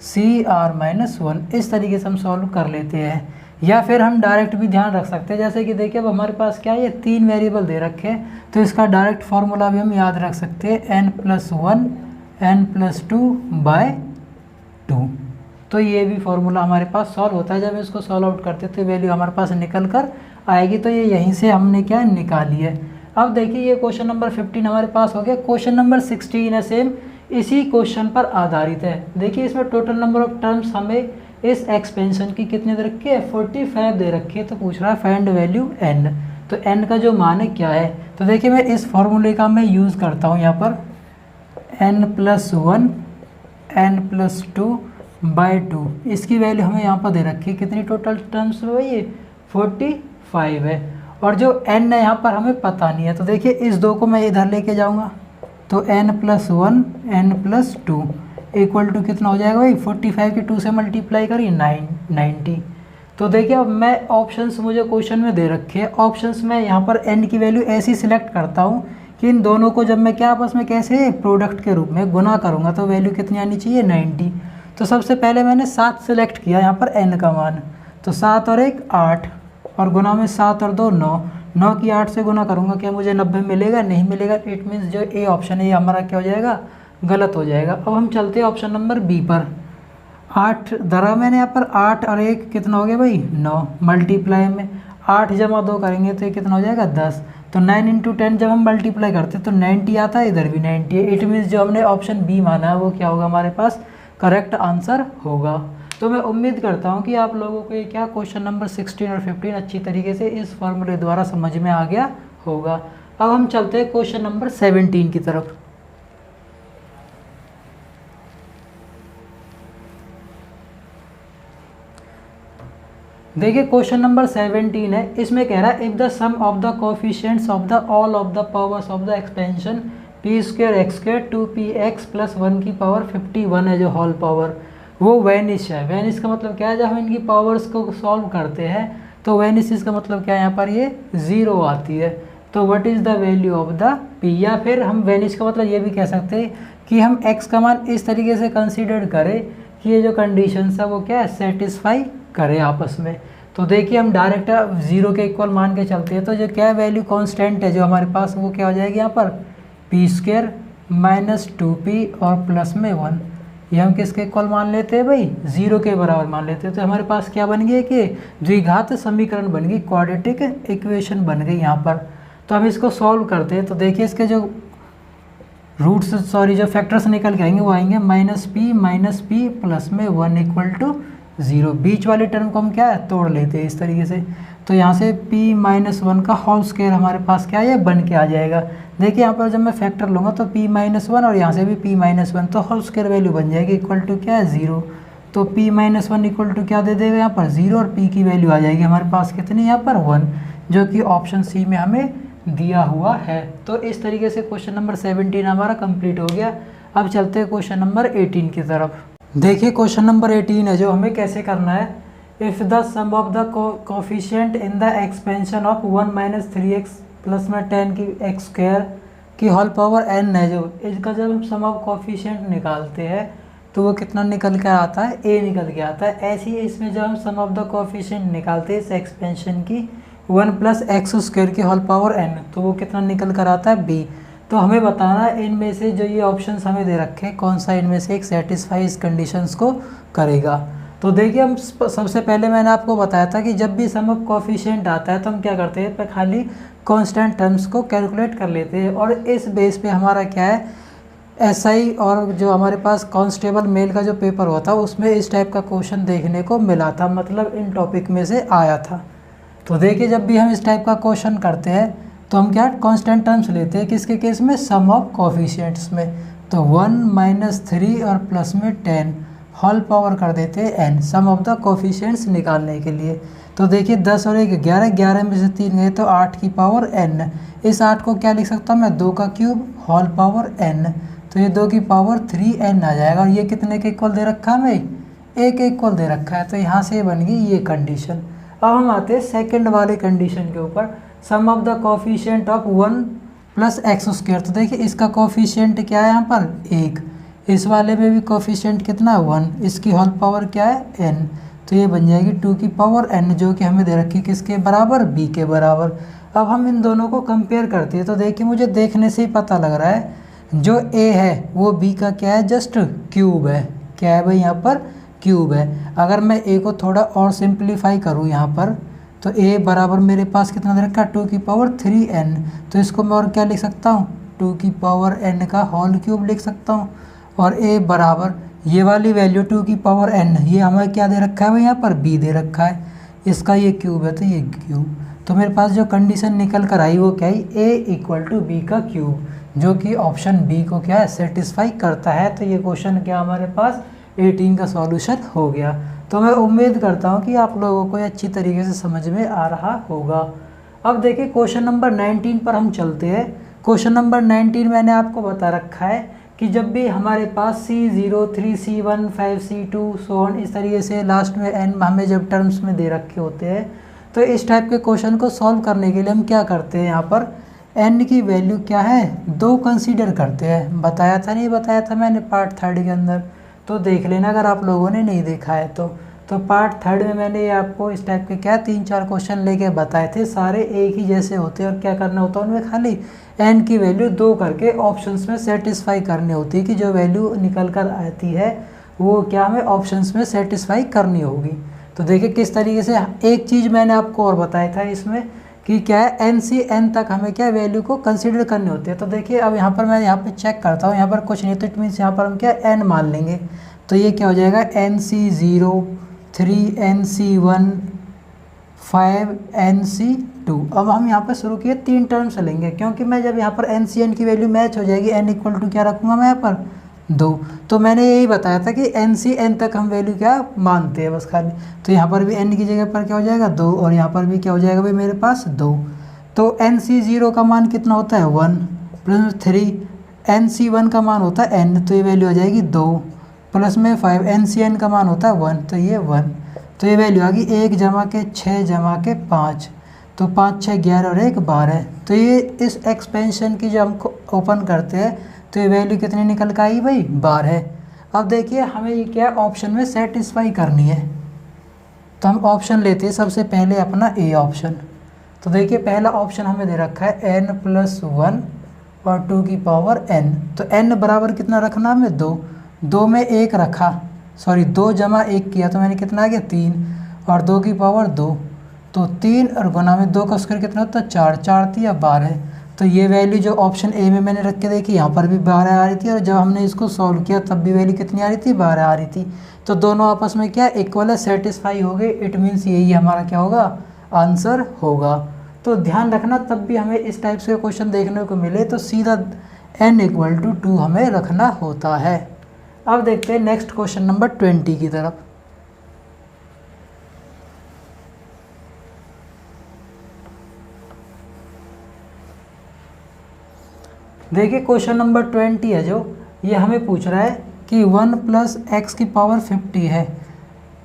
cr-1। इस तरीके से हम सॉल्व कर लेते हैं। या फिर हम डायरेक्ट भी ध्यान रख सकते हैं, जैसे कि देखिए अब हमारे पास क्या है, ये 3 वेरिएबल दे रखे हैं, तो इसका डायरेक्ट फार्मूला भी हम याद रख सकते हैं, n+1 n+2/2। तो ये भी फार्मूला हमारे पास सॉल्व होता है। जब इसको सॉल्व आउट करते हैं तो वैल्यू हमारे पास निकल कर आएगी। तो ये यहीं से हमने क्या निकाली है। अब देखिए ये क्वेश्चन नंबर 15 हमारे पास हो गया। क्वेश्चन नंबर 16 है, सेम इसी क्वेश्चन पर आधारित है। देखिए इसमें टोटल नंबर ऑफ टर्म्स हमें इस एक्सपेंशन की कितने दे रखी है, 45 दे रखी है। तो पूछ रहा है फाइंड वैल्यू n। तो n का जो मान है क्या है, तो देखिए मैं इस फॉर्मूले का मैं यूज़ करता हूँ यहाँ पर, n+1 n+2/2। इसकी वैल्यू हमें यहाँ पर दे रखी है, कितनी टोटल टर्म्स है ये 45 है। और जो n है यहाँ पर हमें पता नहीं है। तो देखिए इस 2 को मैं इधर लेके जाऊँगा, तो n+1 n+2 इक्वल टू कितना हो जाएगा भाई, 45 के 2 से मल्टीप्लाई करिए 90। तो देखिए अब मैं ऑप्शंस मुझे क्वेश्चन में दे रखे हैं, ऑप्शंस में यहाँ पर n की वैल्यू ऐसी सिलेक्ट करता हूँ कि इन दोनों को जब मैं क्या आपस में कैसे प्रोडक्ट के रूप में गुना करूँगा तो वैल्यू कितनी आनी चाहिए, 90। तो सबसे पहले मैंने 7 सेलेक्ट किया यहाँ पर n का मान, तो 7 और 1 8 और गुना में 7 और 2 9। 9 की 8 से गुना करूँगा, क्या मुझे 90 मिलेगा, नहीं मिलेगा। इट मीन्स जो ए ऑप्शन है ये हमारा क्या हो जाएगा, गलत हो जाएगा। अब हम चलते हैं ऑप्शन नंबर बी पर। 8 धरा मैंने यहाँ पर, 8 और 1 कितना हो गया भाई 9, मल्टीप्लाई में 8 जमा 2 करेंगे तो ये कितना हो जाएगा 10। तो 9 × 10 जब हम मल्टीप्लाई करते हैं तो 90 आता है, इधर भी 90 है। इट मीन्स जो हमने ऑप्शन बी माना है वो क्या होगा, हमारे पास करेक्ट आंसर होगा। तो मैं उम्मीद करता हूँ कि आप लोगों को ये क्या क्वेश्चन नंबर 16 और 15 अच्छी तरीके से इस फॉर्मूले द्वारा समझ में आ गया होगा। अब हम चलते हैं क्वेश्चन नंबर 17 की तरफ। देखिए क्वेश्चन नंबर 17 है, इसमें कह रहा है if the sum of the coefficients of the all of the powers of the expansion p² x² 2px + 1 की पावर 51 है जो होल पावर, वो वैनिश है। वैनिश का मतलब क्या है, जब हम इनकी पावर्स को सॉल्व करते हैं तो वैनिश इसका मतलब क्या है, यहाँ पर ये 0 आती है। तो what is the value of the p, या फिर हम वैनिश का मतलब ये भी कह सकते हैं कि हम x का मान इस तरीके से कंसीडर करें कि ये जो कंडीशंस है वो क्या है, सेटिस्फाई करे आपस में। तो देखिए हम डायरेक्ट 0 के इक्वल मान के चलते हैं, तो जो क्या वैल्यू कांस्टेंट है जो हमारे पास, वो क्या हो जाएगी यहाँ पर पी स्क्वायर माइनस 2p और प्लस में 1। ये हम किसके इक्वल मान लेते हैं भाई, 0 के बराबर मान लेते हैं। तो हमारे पास क्या बन गया कि द्विघात समीकरण बन गई, क्वाड्रेटिक इक्वेशन बन गई यहाँ पर। तो हम इसको सॉल्व करते हैं। तो देखिए इसके जो रूट्स, सॉरी जो फैक्टर्स निकल के आएंगे वो आएंगे माइनस पी प्लस में 1 इक्वल टू 0। बीच वाले टर्म को हम क्या है तोड़ लेते हैं इस तरीके से। तो यहाँ से p माइनस 1 का होल स्क्वायर हमारे पास क्या है, बन के आ जाएगा। देखिए यहाँ पर जब मैं फैक्टर लूँगा तो p माइनस 1 और यहाँ से भी p माइनस 1, तो होल स्क्वायर वैल्यू बन जाएगी इक्वल टू क्या है 0। तो p माइनस 1 इक्वल टू क्या दे देगा यहाँ पर 0, और p की वैल्यू आ जाएगी हमारे पास कितनी यहाँ पर 1, जो कि ऑप्शन सी में हमें दिया हुआ है। तो इस तरीके से क्वेश्चन नंबर 17 हमारा कंप्लीट हो गया। अब चलते हैं क्वेश्चन नंबर 18 की तरफ। देखिए क्वेश्चन नंबर 18 है जो हमें कैसे करना है। If the sum of the coefficient in the expansion of 1 minus 3x plus में 10 की x स्क्वायर की होल पावर n है, जो इसका जब हम सम ऑफ कोफिशिएंट निकालते हैं तो वो कितना निकल कर आता है, a निकल के आता है। ऐसे ही इसमें जब हम सम ऑफ द कोफिशिएंट निकालते हैं इस एक्सपेंशन की 1 प्लस एक्स स्क्वायर की होल पावर n, तो वो कितना निकल कर आता है b। तो हमें बताना है इनमें से जो ये ऑप्शंस हमें दे रखे हैं कौन सा इनमें से एक सेटिस्फाई इस कंडीशंस को करेगा। तो देखिए हम सबसे पहले मैंने आपको बताया था कि जब भी सम ऑफ कोफिशिएंट आता है तो हम क्या करते हैं, खाली कांस्टेंट टर्म्स को कैलकुलेट कर लेते हैं, और इस बेस पे हमारा क्या है एसआई और जो हमारे पास कांस्टेबल मेल का जो पेपर हुआ था उसमें इस टाइप का क्वेश्चन देखने को मिला था, मतलब इन टॉपिक में से आया था। तो देखिए जब भी हम इस टाइप का क्वेश्चन करते हैं तो हम क्या कांस्टेंट टर्म्स लेते हैं, किसके केस में, सम ऑफ कोफिशिएंट्स में। तो 1 माइनस 3 और प्लस में 10 होल पावर कर देते हैं n, sum of the coefficients निकालने के लिए। तो देखिए 10 और 1 11, 11 में से 3 गए तो 8 की पावर n। इस 8 को क्या लिख सकता हूँ मैं, 2 का क्यूब होल पावर n, तो ये 2 की पावर 3n आ जाएगा। और ये कितने के इक्वल दे रखा है भाई, 1 के इक्वल दे रखा है। तो यहाँ से बन गई ये कंडीशन। अब हम आते हैं सेकेंड वाले कंडीशन के ऊपर, sum of the coefficient of 1 plus x square. तो देखिए इसका कोफिशिएंट क्या है यहाँ पर 1, इस वाले में भी कोफिशिएंट कितना है 1, इसकी होल पावर क्या है n, तो ये बन जाएगी 2 की पावर n, जो कि हमें दे रखी किसके बराबर, b के बराबर। अब हम इन दोनों को कंपेयर करते हैं। तो देखिए मुझे देखने से ही पता लग रहा है जो a है वो b का क्या है, जस्ट क्यूब है। क्या है भाई यहाँ पर, क्यूब है। अगर मैं a को थोड़ा और सिंप्लीफाई करूँ यहाँ पर, तो a बराबर मेरे पास कितना दे रखा है 2 की पावर 3n, तो इसको मैं और क्या लिख सकता हूँ 2 की पावर n का होल क्यूब लिख सकता हूँ। और a बराबर ये वाली वैल्यू 2 की पावर n, ये हमें क्या दे रखा है भाई यहाँ पर b दे रखा है, इसका ये क्यूब है तो ये क्यूब। तो मेरे पास जो कंडीशन निकल कर आई वो क्या है, a इक्वल टू b का क्यूब, जो कि ऑप्शन b को क्या है सेटिस्फाई करता है। तो ये क्वेश्चन क्या हमारे पास 18 का सॉल्यूशन हो गया। तो मैं उम्मीद करता हूँ कि आप लोगों को ये अच्छी तरीके से समझ में आ रहा होगा। अब देखिए क्वेश्चन नंबर 19 पर हम चलते हैं। क्वेश्चन नंबर 19 मैंने आपको बता रखा है कि जब भी हमारे पास C0 3 C1 5 C2 so on इस तरीके से लास्ट में n हमें जब टर्म्स में दे रखे होते हैं, तो इस टाइप के क्वेश्चन को सॉल्व करने के लिए हम क्या करते हैं, यहाँ पर n की वैल्यू क्या है 2 कंसीडर करते हैं। बताया था नहीं बताया था मैंने पार्ट 3 के अंदर, तो देख लेना अगर आप लोगों ने नहीं देखा है तो पार्ट 3 में मैंने ये आपको इस टाइप के क्या 3-4 क्वेश्चन लेके बताए थे। सारे एक ही जैसे होते हैं और क्या करना होता है उनमें, खाली n की वैल्यू 2 करके ऑप्शंस में सेटिस्फाई करनी होती है कि जो वैल्यू निकल कर आती है वो क्या हमें ऑप्शंस में सेटिस्फाई करनी होगी। तो देखिए किस तरीके से, एक चीज़ मैंने आपको और बताया था इसमें कि क्या है n से n तक हमें क्या वैल्यू को कंसिडर करनी होती है। तो देखिए अब यहाँ पर मैं यहाँ पे चेक करता हूँ, यहाँ पर कुछ नहीं तो इट मीन्स यहाँ पर हम क्या n मान लेंगे। तो ये क्या हो जाएगा NC0 3NC1 5NC2। अब हम यहाँ पर शुरू किए 3 टर्म्स लेंगे, क्योंकि मैं जब यहाँ पर NCN की वैल्यू मैच हो जाएगी n इक्वल टू क्या रखूँगा मैं यहाँ पर 2। तो मैंने यही बताया था कि NCN तक हम वैल्यू क्या मानते हैं बस खाली। तो यहाँ पर भी n की जगह पर क्या हो जाएगा 2, और यहाँ पर भी क्या हो जाएगा भाई मेरे पास 2। तो NC0 का मान कितना होता है 1 प्लस 3, NC1 का मान होता है n, तो ये वैल्यू आ जाएगी 2 प्लस में 5, NCN का मान होता है 1, तो ये 1। तो ये वैल्यू आ गई 1 जमा के 6 जमा के 5, तो 5 6 11 और 1 12। तो ये इस एक्सपेंशन की जब हम ओपन करते हैं तो ये वैल्यू कितनी निकल के आई भाई 12। अब देखिए हमें ये क्या ऑप्शन में सेटिस्फाई करनी है। तो हम ऑप्शन लेते हैं सबसे पहले अपना ए ऑप्शन। तो देखिए पहला ऑप्शन हमें दे रखा है n+1 और 2 की पावर n। तो n बराबर कितना रखना हमें 2, 2 में 1 रखा, सॉरी 2 जमा 1 किया तो मैंने कितना आ गया 3, और 2 की पावर 2, तो 3 और गुना में 2 का स्क्वायर कितना होता है 4, 4 3 12। तो ये वैल्यू जो ऑप्शन ए में मैंने रख के देखी यहाँ पर भी 12 आ रही थी, और जब हमने इसको सॉल्व किया तब भी वैल्यू कितनी आ रही थी 12 आ रही थी। तो दोनों आपस में क्या इक्वल है, सेटिस्फाई हो गए। इट मीन्स यही हमारा क्या होगा, आंसर होगा। तो ध्यान रखना तब भी हमें इस टाइप से क्वेश्चन देखने को मिले तो सीधा n=2 हमें रखना होता है। अब देखते हैं नेक्स्ट क्वेश्चन नंबर 20 की तरफ। देखिए क्वेश्चन नंबर 20 है जो, ये हमें पूछ रहा है कि 1 + x की पावर 50 है,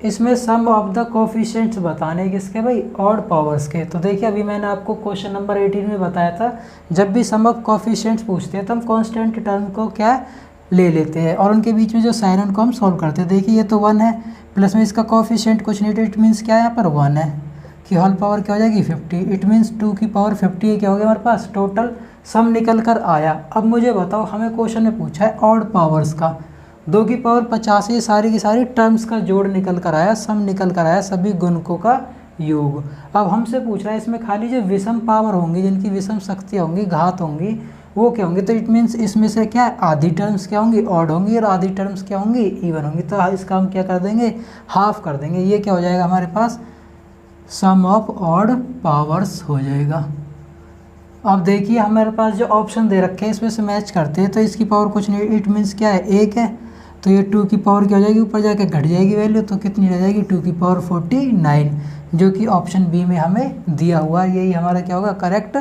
इसमें सम ऑफ द कोफिशिएंट्स बताने किसके भाई, ऑड पावर्स के। तो देखिए अभी मैंने आपको क्वेश्चन नंबर 18 में बताया था, जब भी सम ऑफ कोफिशिएंट्स पूछते हैं तो हम कांस्टेंट टर्म को क्या ले लेते हैं और उनके बीच में जो साइन उनको हम सॉल्व करते हैं। देखिए ये तो 1 है, प्लस में इसका कोफिशिएंट कुछ नहीं, इट मीन्स क्या है यहाँ पर 1 है कि होल पावर क्या हो जाएगी 50। इट मीन्स 2 की पावर 50 क्या हो गया हमारे पास, टोटल सम निकल कर आया। अब मुझे बताओ, हमें क्वेश्चन में पूछा है ऑड पावर्स का, 2 की पावर 50, ये सारी की सारी टर्म्स का जोड़ निकल कर आया, सम निकल कर आया, सभी गुणकों का योग। अब हमसे पूछ रहा है इसमें खाली जो विषम पावर होंगी, जिनकी विषम शक्तियाँ होंगी, घात होंगी, वो क्या होंगी। तो इट मीन्स इसमें से क्या है, आधी टर्म्स क्या होंगी, ऑड होंगी, और आधी टर्म्स क्या होंगी, इवन होंगी। तो इसका हम क्या कर देंगे, हाफ कर देंगे। ये क्या हो जाएगा हमारे पास, सम ऑफ ऑड पावर्स हो जाएगा। अब देखिए हमारे पास जो ऑप्शन दे रखे हैं इसमें से मैच करते हैं, तो इसकी पावर कुछ नहीं, इट मीन्स क्या है 1 है, तो ये 2 की पावर क्या हो जाएगी, ऊपर जाके घट जाएगी वैल्यू, तो कितनी रह जाएगी 2 की पावर 49, जो कि ऑप्शन बी में हमें दिया हुआ है। यही हमारा क्या होगा, करेक्ट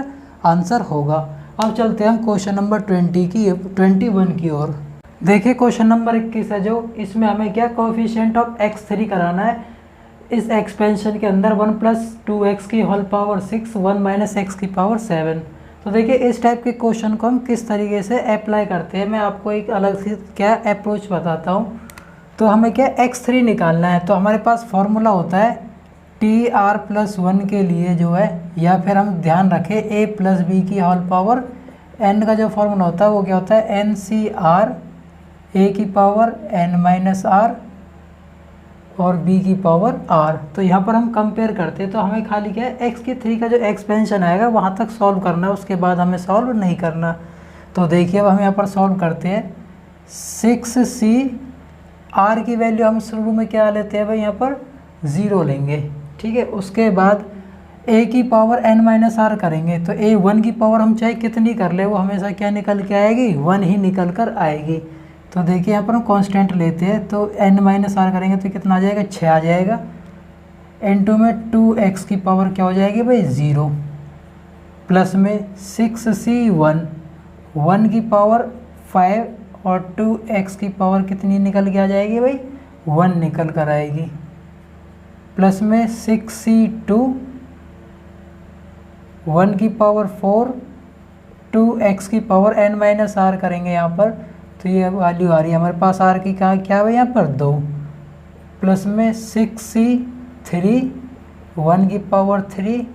आंसर होगा। अब चलते हैं हम क्वेश्चन नंबर 21 की ओर। देखिए क्वेश्चन नंबर 21 है जो, इसमें हमें क्या कोएफिशिएंट ऑफ x3 कराना है। इस एक्सपेंशन के अंदर 1 + 2x की होल पावर 6, 1 - x की पावर 7। तो देखिए इस टाइप के क्वेश्चन को हम किस तरीके से अप्लाई करते हैं, मैं आपको एक अलग से क्या अप्रोच बताता हूँ। तो हमें क्या x3 निकालना है, तो हमारे पास फॉर्मूला होता है TR+1 के लिए जो है, या फिर हम ध्यान रखें a + b की होल पावर n का जो फॉर्मूला होता है वो क्या होता है NCR a की पावर n - r और b की पावर r। तो यहाँ पर हम कंपेयर करते हैं, तो हमें खाली क्या है x3 का जो एक्सपेंशन आएगा वहाँ तक सॉल्व करना है, उसके बाद हमें सॉल्व नहीं करना। तो देखिए अब हम यहाँ पर सॉल्व करते हैं। 6c r की वैल्यू हम शुरू में क्या लेते हैं भाई, यहाँ पर 0 लेंगे, ठीक है। उसके बाद a की पावर n - r करेंगे, तो a 1 की पावर हम चाहे कितनी कर ले वो हमेशा क्या निकल के आएगी, 1 ही निकल कर आएगी। तो देखिए यहाँ पर हम कांस्टेंट लेते हैं, तो n - r करेंगे तो कितना आ जाएगा 6 आ जाएगा। n2 में 2x की पावर क्या हो जाएगी भाई 0, प्लस में 6c 1 की पावर 5 और 2x की पावर कितनी निकल के आ जाएगी भाई 1 निकल कर आएगी, प्लस में 6c 1 की पावर 4, 2x की पावर n - r करेंगे यहाँ पर, तो ये वैल्यू आ रही है हमारे पास r की, कहाँ क्या है यहाँ पर 2, प्लस में 6c 1 की पावर 3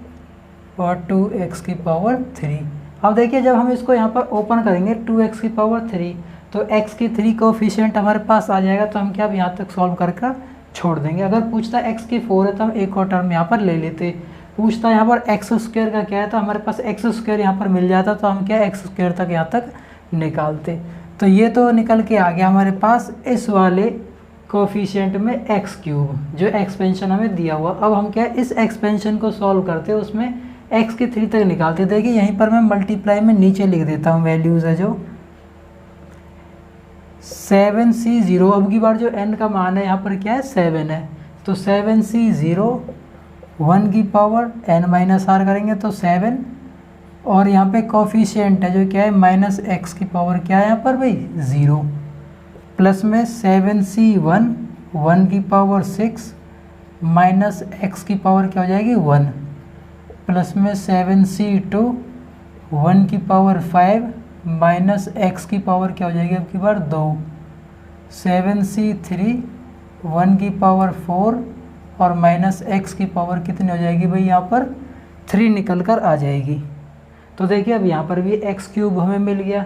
और 2x की पावर 3। अब देखिए जब हम इसको यहाँ पर ओपन करेंगे 2x की पावर 3, तो x की 3 कोएफिशिएंट हमारे पास आ जाएगा, तो हम क्या अब यहाँ तक सॉल्व करके छोड़ देंगे। अगर पूछता है x की 4 है तो हम एक और टर्म यहाँ पर ले लेते। पूछता है यहाँ पर x² का क्या है, तो हमारे पास x² यहाँ पर मिल जाता, तो हम क्या x² तक यहाँ तक निकालते। तो ये तो निकल के आ गया हमारे पास इस वाले कोएफिशिएंट में x³ जो एक्सपेंशन हमें दिया हुआ। अब हम क्या इस एक्सपेंशन को सॉल्व करते हैं, उसमें x की 3 तक निकालते। देखिए यहीं पर मैं मल्टीप्लाई में नीचे लिख देता हूँ वैल्यूज़ है जो 7c अब की बार जो n का मान है यहाँ पर क्या है 7 है, तो 7c 1 की पावर n - r करेंगे तो 7, और यहाँ पे कोएफिशिएंट है जो क्या है -x की पावर क्या है यहाँ पर भाई 0, प्लस में 7c 1 की पावर 6 माइनस x की पावर क्या हो जाएगी 1, प्लस में 7c 1 की पावर 5 माइनस x की पावर क्या हो जाएगी अब की बार 2, 7c 1 की पावर 4 और माइनस एक्स की पावर कितनी हो जाएगी भाई, यहाँ पर 3 निकल कर आ जाएगी। तो देखिए अब यहाँ पर भी एक्स क्यूब हमें मिल गया।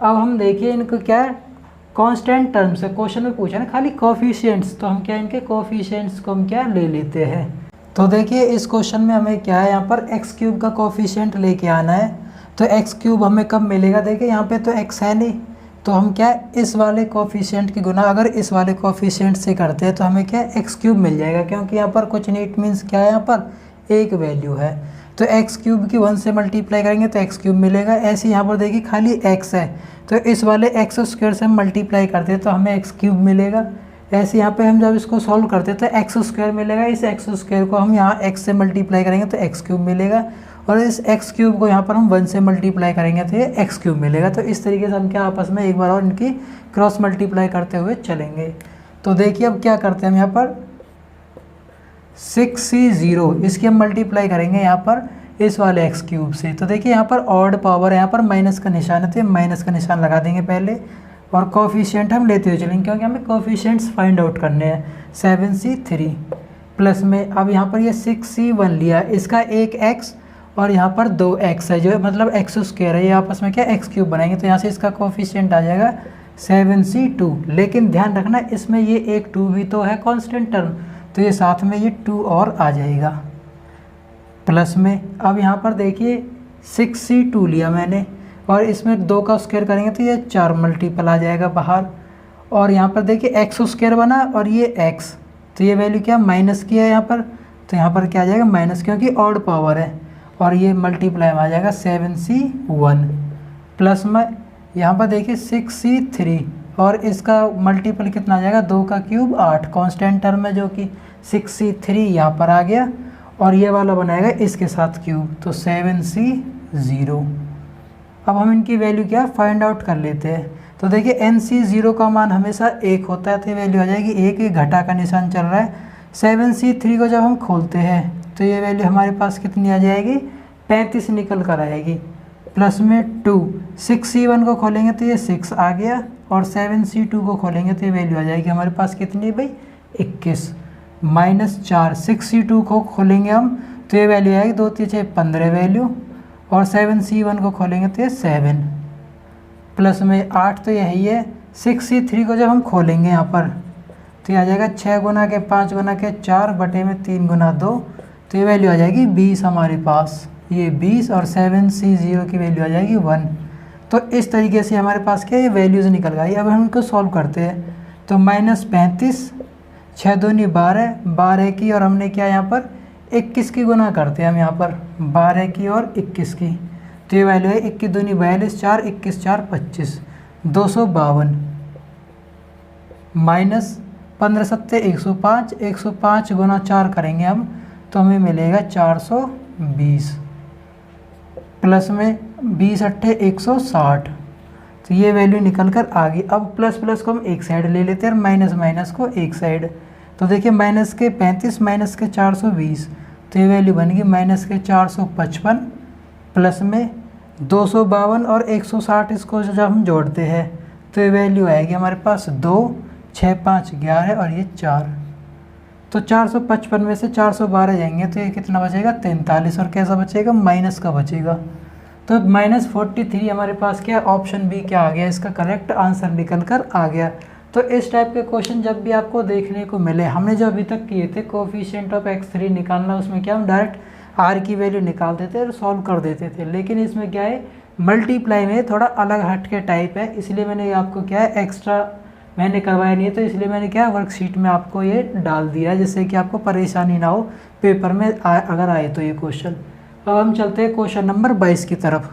अब हम देखिए इनको क्या है, कांस्टेंट टर्म से क्वेश्चन में पूछा ना खाली कोफिशिएंट्स, तो हम क्या इनके कोफिशिएंट्स को हम क्या ले लेते हैं। तो देखिए इस क्वेश्चन में हमें क्या है, यहाँ पर एक्स क्यूब का कोफिशिएंट लेके आना है। तो एक्स क्यूब हमें कब मिलेगा, देखिए यहाँ पे तो एक्स है नहीं, तो हम क्या इस वाले कोफिशिएंट की गुना अगर इस वाले कोफिशिएंट से करते हैं तो हमें क्या एक्स क्यूब मिल जाएगा, क्योंकि यहाँ पर कुछ नहीं, इट मीन्स क्या है, यहाँ पर एक वैल्यू है। तो एक्स क्यूब की 1 से मल्टीप्लाई करेंगे तो एक्स क्यूब मिलेगा। ऐसे यहाँ पर देखिए खाली एक्स है, तो इस वाले एक्स स्क्वायर से हम मल्टीप्लाई करते हैं तो हमें एक्स क्यूब मिलेगा। ऐसे यहाँ पे हम जब इसको सॉल्व करते हैं तो एक्स स्क्वायर मिलेगा, इस एक्स स्क्वायर को हम यहाँ एक्स से मल्टीप्लाई करेंगे तो एक्स क्यूब मिलेगा, और इस एक्स क्यूब को यहाँ पर हम 1 से मल्टीप्लाई करेंगे तो ये एक्स क्यूब मिलेगा। तो इस तरीके से हम क्या आपस में एक बार और इनकी क्रॉस मल्टीप्लाई करते हुए चलेंगे। तो देखिए अब क्या करते हैं, हम यहाँ पर 6c0 इसकी हम मल्टीप्लाई करेंगे यहाँ पर इस वाले एक्स क्यूब से। तो देखिए यहाँ पर ऑड पावर है, यहाँ पर माइनस का निशान है, तो माइनस का निशान लगा देंगे पहले, और कोफिशिएंट हम लेते हुए चलेंगे क्योंकि हमें कोफिशिएंट्स फाइंड आउट करने हैं। 7c3 प्लस में अब यहाँ पर ये 6c1 लिया, इसका एक एक्स और यहाँ पर 2x है, जो मतलब एक्स स्क्वायर है, ये आपस में क्या एक्स क्यूब बनाएंगे, तो यहाँ से इसका कोफिशिएंट आ जाएगा 7c2। लेकिन ध्यान रखना इसमें ये एक 2 भी तो है कांस्टेंट टर्म, तो ये साथ में ये 2 और आ जाएगा प्लस में। अब यहाँ पर देखिए 6c2 लिया मैंने, और इसमें 2 का स्क्वायर करेंगे तो ये 4 मल्टीपल आ जाएगा बाहर, और यहाँ पर देखिए एक्स स्क्वायर बना और ये एक्स, तो ये वैल्यू क्या माइनस की है यहाँ पर, तो यहाँ पर क्या आ जाएगा माइनस, क्योंकि ऑड पावर है, और ये मल्टीप्लाई में आ जाएगा 7c1 प्लस में यहाँ पर देखिए 6c3, और इसका मल्टीपल कितना आ जाएगा, 2 का क्यूब 8 कांस्टेंट टर्म है जो कि 6c3 यहाँ पर आ गया, और ये वाला बनाएगा इसके साथ क्यूब, तो 7c0। अब हम इनकी वैल्यू क्या फाइंड आउट कर लेते हैं। तो देखिए nc0 का मान हमेशा 1 होता है, तो वैल्यू आ जाएगी 1, ये घटा का निशान चल रहा है। 7c3 को जब हम खोलते हैं तो ये वैल्यू हमारे पास कितनी आ जाएगी, 35 निकल कर आएगी, प्लस में 2। 6c1 को खोलेंगे तो ये 6 आ गया, और 7c2 को खोलेंगे तो ये वैल्यू आ जाएगी हमारे पास कितनी भाई 21, माइनस 4। 6c2 को खोलेंगे हम तो ये वैल्यू आएगी 2 3 6 15 वैल्यू, और 7c1 को खोलेंगे तो ये 7 प्लस में 8, तो यही है। 6c3 को जब हम खोलेंगे यहाँ पर तो ये आ जाएगा 6 गुना के 5 गुना के 4 बटे में 3 गुना 2, तो ये वैल्यू आ जाएगी 20 हमारे पास, ये 20, और 7c0 की वैल्यू आ जाएगी 1। तो इस तरीके से हमारे पास क्या ये वैल्यूज़ निकल गई। अब हम इनको सॉल्व करते हैं, तो -35, 6 दूनी 12, 12 की, और हमने क्या यहाँ पर 21 की गुना करते हैं हम यहाँ पर 12 की और 21 की, तो ये वैल्यू है 21 दूनी 42, 4 21 4 25, 252 माइनस 15 सत्ते 105, 105 गुना 4 करेंगे हम तो हमें मिलेगा 420, प्लस में 20 अट्ठे 160, तो ये वैल्यू निकल कर आ गई। अब प्लस प्लस को हम एक साइड ले लेते हैं और माइनस माइनस को एक साइड, तो देखिए माइनस के 35 माइनस के 420, तो ये वैल्यू बन गई माइनस के 455, प्लस में 252 और 160, इसको जब हम जोड़ते हैं तो ये वैल्यू आएगी हमारे पास 2 6 5 11 और ये 4, तो 455 में से 412 जाएंगे तो ये कितना बचेगा 43, और कैसा बचेगा माइनस का बचेगा, तो -43 हमारे पास क्या ऑप्शन बी क्या आ गया, इसका करेक्ट आंसर निकल कर आ गया। तो इस टाइप के क्वेश्चन जब भी आपको देखने को मिले, हमने जो अभी तक किए थे कोफिशिएंट ऑफ x3 निकालना, उसमें क्या हम डायरेक्ट r की वैल्यू निकाल देते और सॉल्व कर देते थे, लेकिन इसमें क्या है मल्टीप्लाई में थोड़ा अलग हट के टाइप है, इसलिए मैंने आपको क्या है एक्स्ट्रा मैंने करवाया नहीं है, तो इसलिए मैंने क्या वर्कशीट में आपको ये डाल दिया जिससे कि आपको परेशानी ना हो पेपर में अगर आए तो ये क्वेश्चन। अब हम चलते हैं क्वेश्चन नंबर 22 की तरफ।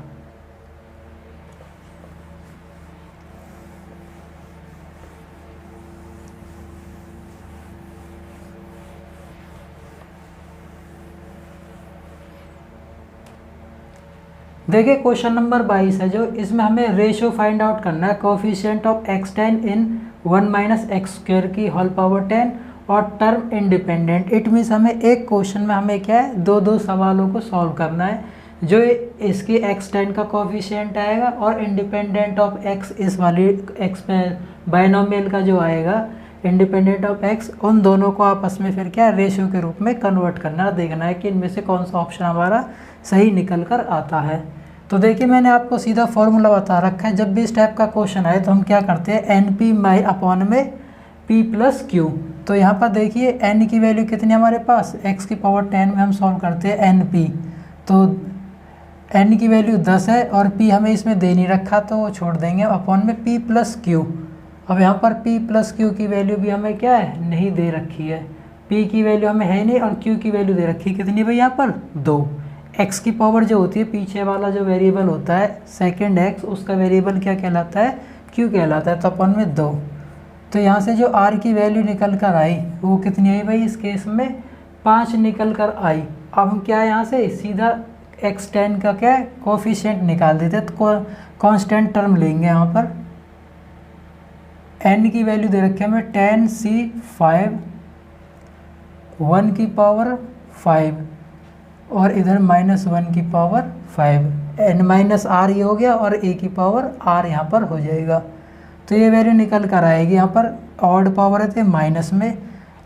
देखिए क्वेश्चन नंबर 22 है जो, इसमें हमें रेशियो फाइंड आउट करना है coefficient of x10 in 1 - x² की होल पावर 10 और टर्म इंडिपेंडेंट। इट मीन्स हमें एक क्वेश्चन में हमें क्या है दो सवालों को सॉल्व करना है, जो इसकी x10 का कोफिशिएंट आएगा और इंडिपेंडेंट ऑफ x इस वाली x में बायनोमियल का जो आएगा इंडिपेंडेंट ऑफ एक्स, उन दोनों को आपस में फिर क्या रेशियो के रूप में कन्वर्ट करना, देखना है कि इनमें से कौन सा ऑप्शन हमारा सही निकल कर आता है। तो देखिए मैंने आपको सीधा फॉर्मूला बता रखा है, जब भी इस टाइप का क्वेश्चन आए तो हम क्या करते हैं, एन पी माई अपॉन में पी प्लस क्यू। तो यहाँ पर देखिए एन की वैल्यू कितनी है हमारे पास, एक्स की पावर 10 में हम सॉल्व करते हैं एन पी, तो एन की वैल्यू 10 है और पी हमें इसमें दे नहीं रखा तो वो छोड़ देंगे, अपॉन में पी प्लस क्यू। अब यहाँ पर p प्लस क्यू की वैल्यू भी हमें क्या है, नहीं दे रखी है, p की वैल्यू हमें है नहीं और q की वैल्यू दे रखी है कितनी भाई यहाँ पर 2। x की पावर जो होती है, पीछे वाला जो वेरिएबल होता है सेकंड x, उसका वेरिएबल क्या कहलाता है, q कहलाता है, तो अपन में 2। तो यहाँ से जो r की वैल्यू निकल कर आई वो कितनी आई भाई, इस केस में 5 निकल कर आई। अब हम क्या है यहाँ से सीधा x10 का क्या है कोफिशिएंट निकाल देते, तो कॉन्स्टेंट टर्म लेंगे यहाँ पर, n की वैल्यू दे रखी है हमें 10c5 1 की पावर 5 और इधर -1 की पावर 5, n माइनस आर ये हो गया और a की पावर r यहाँ पर हो जाएगा। तो ये वैल्यू निकल कर आएगी, यहाँ पर ऑड पावर है तो माइनस में,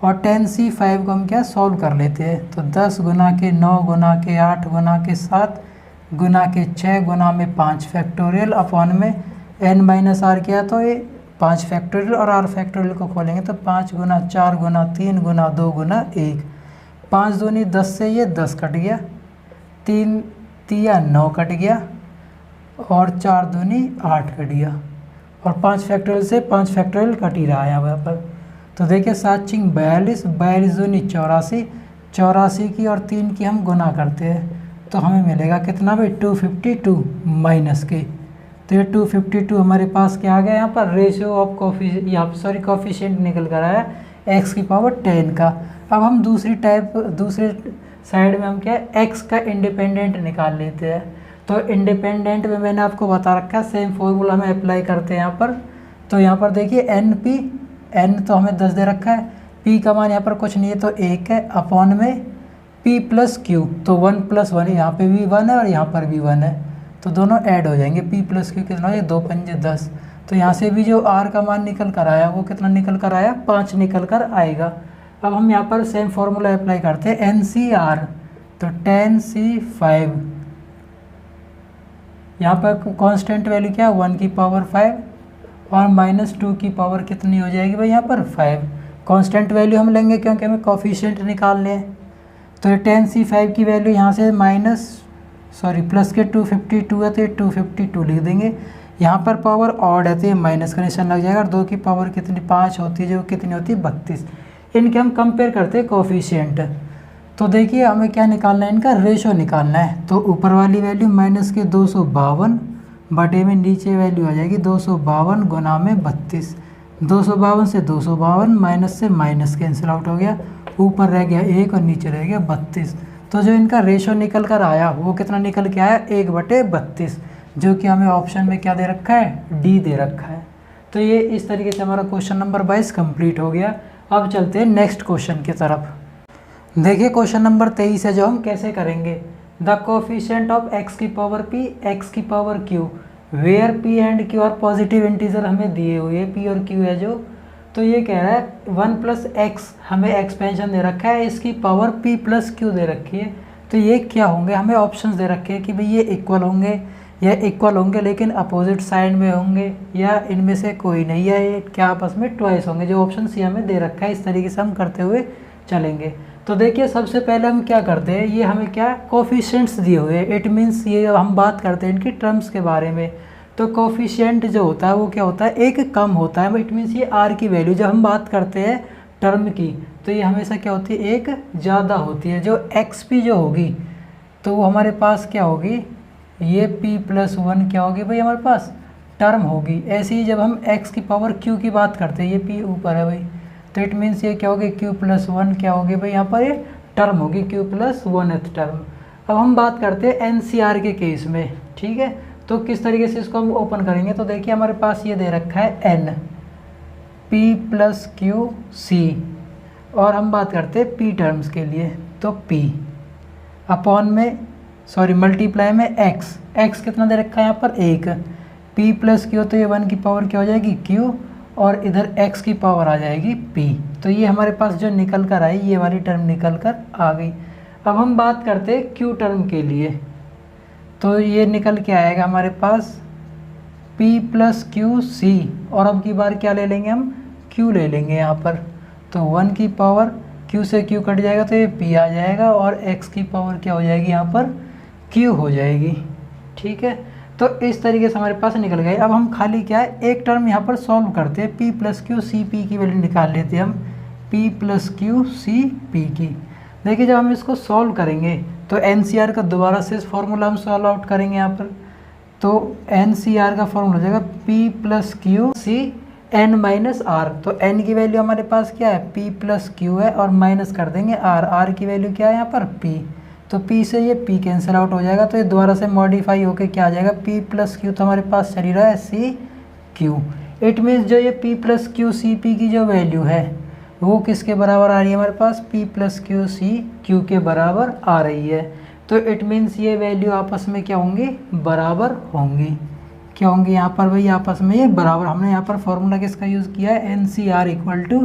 और 10c5 को हम क्या सॉल्व कर लेते हैं, तो 10 गुना के 9 गुना के 8 गुना के 7 गुना के 6 गुना में 5 फैक्टोरियल अपॉन में n माइनस आर किया तो ये 5 फैक्टोरियल और r फैक्टोरियल को खोलेंगे तो 5 गुना 4 गुना 3 गुना 2 गुना 1, 5 दूनी 10 से ये 10 कट गया, 3 तिया 9 कट गया और 4 दूनी 8 कट गया, और 5 फैक्टोरियल से 5 फैक्टोरियल कट ही रहा है यहाँ पर। तो देखिए 7 चिंग 42, 42 दूनी 84, 84 की और 3 की हम गुना करते हैं तो हमें मिलेगा कितना भाई 252 माइनस के, तो ये 252 हमारे पास क्या आ गया यहाँ पर, रेशियो ऑफ कोफिशिएंट निकल कर आया x की पावर 10 का। अब हम दूसरे साइड में हम क्या है x का इंडिपेंडेंट निकाल लेते हैं। तो इंडिपेंडेंट में मैंने आपको बता रखा है, सेम फॉर्मूला में अप्लाई करते हैं यहाँ पर। तो यहाँ पर देखिए n तो हमें 10 दे रखा है, p का मान यहाँ पर कुछ नहीं है तो 1 है, अपॉन में p प्लस क्यू, तो 1 प्लस 1 यहाँ पे भी 1 है और यहाँ पर भी 1 है, तो दोनों ऐड हो जाएंगे, p प्लस क्यू कितना है 2 पंजे 10। तो यहाँ से भी जो r का मान निकल कर आया वो कितना निकल कर आया, 5 निकल कर आएगा। अब हम यहाँ पर सेम फॉर्मूला अप्लाई करते हैं NCR, तो 10c5 यहाँ पर कांस्टेंट वैल्यू क्या है 1 की पावर 5 और -2 की पावर कितनी हो जाएगी भाई यहाँ पर 5। कांस्टेंट वैल्यू हम लेंगे क्योंकि हमें कोफिशिएंट निकालने हैं। तो 10c5 की वैल्यू यहाँ से प्लस के 252 है तो ये 252 लिख देंगे। यहाँ पर पावर ऑड है तो ये माइनस का निशान लग जाएगा, और 2 की पावर कितनी 5 होती है, जो कितनी होती है 32। इनके हम कंपेयर करते हैं कोफिशिएंट। तो देखिए हमें क्या निकालना है, इनका रेशो निकालना है। तो ऊपर वाली वैल्यू माइनस के 252 बटे में नीचे वैल्यू आ जाएगी 252 गुना में 32। 252 से 252 माइनस से माइनस कैंसिल आउट हो गया, ऊपर रह गया 1 और नीचे रह गया 32। तो जो इनका रेशो निकल कर आया वो कितना निकल के आया 1/32, जो कि हमें ऑप्शन में क्या दे रखा है, डी दे रखा है। तो ये इस तरीके से हमारा क्वेश्चन नंबर 22 कंप्लीट हो गया। अब चलते हैं नेक्स्ट क्वेश्चन की तरफ। देखिए क्वेश्चन नंबर 23 है जो हम कैसे करेंगे, द कोफिशिएंट ऑफ x की पावर p x की power q where p and q और पॉजिटिव इंटीजर हमें दिए हुए p और q है जो। तो ये कह रहा है 1 प्लस एक्स हमें एक्सपेंशन दे रखा है, इसकी पावर p प्लस क्यू दे रखी है। तो ये क्या होंगे, हमें ऑप्शंस दे रखे हैं कि भाई ये इक्वल होंगे या इक्वल होंगे लेकिन अपोजिट साइड में होंगे, या इनमें से कोई नहीं, या ये क्या आपस में ट्वाइस होंगे। जो ऑप्शन सी हमें दे रखा है इस तरीके से हम करते हुए चलेंगे। तो देखिए सबसे पहले हम क्या करते हैं, ये हमें क्या कोफिशिएंट्स दिए हुए हैं, इट मीन्स ये हम बात करते हैं इनकी टर्म्स के बारे में। तो कोफिशिएंट जो होता है वो क्या होता है, एक कम होता है, इट मीन्स ये आर की वैल्यू जब हम बात करते हैं टर्म की तो ये हमेशा क्या होती है, एक ज़्यादा होती है। जो एक्स पी जो होगी तो वो हमारे पास क्या होगी, ये p प्लस 1 क्या होगी भाई हमारे पास टर्म होगी। ऐसे ही जब हम x की पावर q की बात करते हैं, ये p ऊपर है भाई, तो इट मीन्स ये क्या होगी q प्लस 1 क्या होगी भाई यहाँ पर ये टर्म होगी, q प्लस 1th टर्म। अब हम बात करते हैं NCR के केस में, ठीक है। तो किस तरीके से इसको हम ओपन करेंगे, तो देखिए हमारे पास ये दे रखा है n p plus Q C, और हम बात करते हैं p टर्म्स के लिए, तो p अपॉन में मल्टीप्लाई में x कितना दे रखा है यहाँ पर 1, p प्लस क्यू तो ये 1 की पावर क्या हो जाएगी q, और इधर x की पावर आ जाएगी p। तो ये हमारे पास जो निकल कर आई, ये वाली टर्म निकल कर आ गई। अब हम बात करते हैं q टर्म के लिए। तो ये निकल के आएगा हमारे पास p प्लस क्यू सी, और अब की बार क्या ले लेंगे हम, q ले लेंगे यहाँ पर। तो 1 की पावर q से q कट जाएगा तो ये p आ जाएगा, और x की पावर क्या हो जाएगी यहाँ पर, q हो जाएगी। ठीक है, तो इस तरीके से हमारे पास निकल गए। अब हम खाली क्या है, एक टर्म यहाँ पर सॉल्व करते हैं, p plus Q C P की वैल्यू निकाल लेते हैं हम, p plus Q C P की। देखिए जब हम इसको सॉल्व करेंगे तो NCR का दोबारा से इस फॉर्मूला हम सॉल्व आउट करेंगे यहाँ पर। तो NCR का फॉर्मूला हो जाएगा p plus Q C n minus R. तो n की वैल्यू हमारे पास क्या है, p प्लस क्यू है, और माइनस कर देंगे r की वैल्यू क्या है यहाँ पर, p। तो p से ये p कैंसिल आउट हो जाएगा, तो ये दोबारा से मॉडिफाई होके क्या आ जाएगा, p प्लस क्यू तो हमारे पास चल ही रहा है सी क्यू। इट मीन्स जो ये p plus Q C P की जो वैल्यू है वो किसके बराबर आ रही है हमारे पास, p plus Q C Q के बराबर आ रही है। तो इट मीन्स ये वैल्यू आपस में क्या होंगी, बराबर होंगी। क्या होंगी यहाँ पर भाई, आपस में ये बराबर। हमने यहाँ पर फॉर्मूला किसका यूज़ किया है, NCR equal to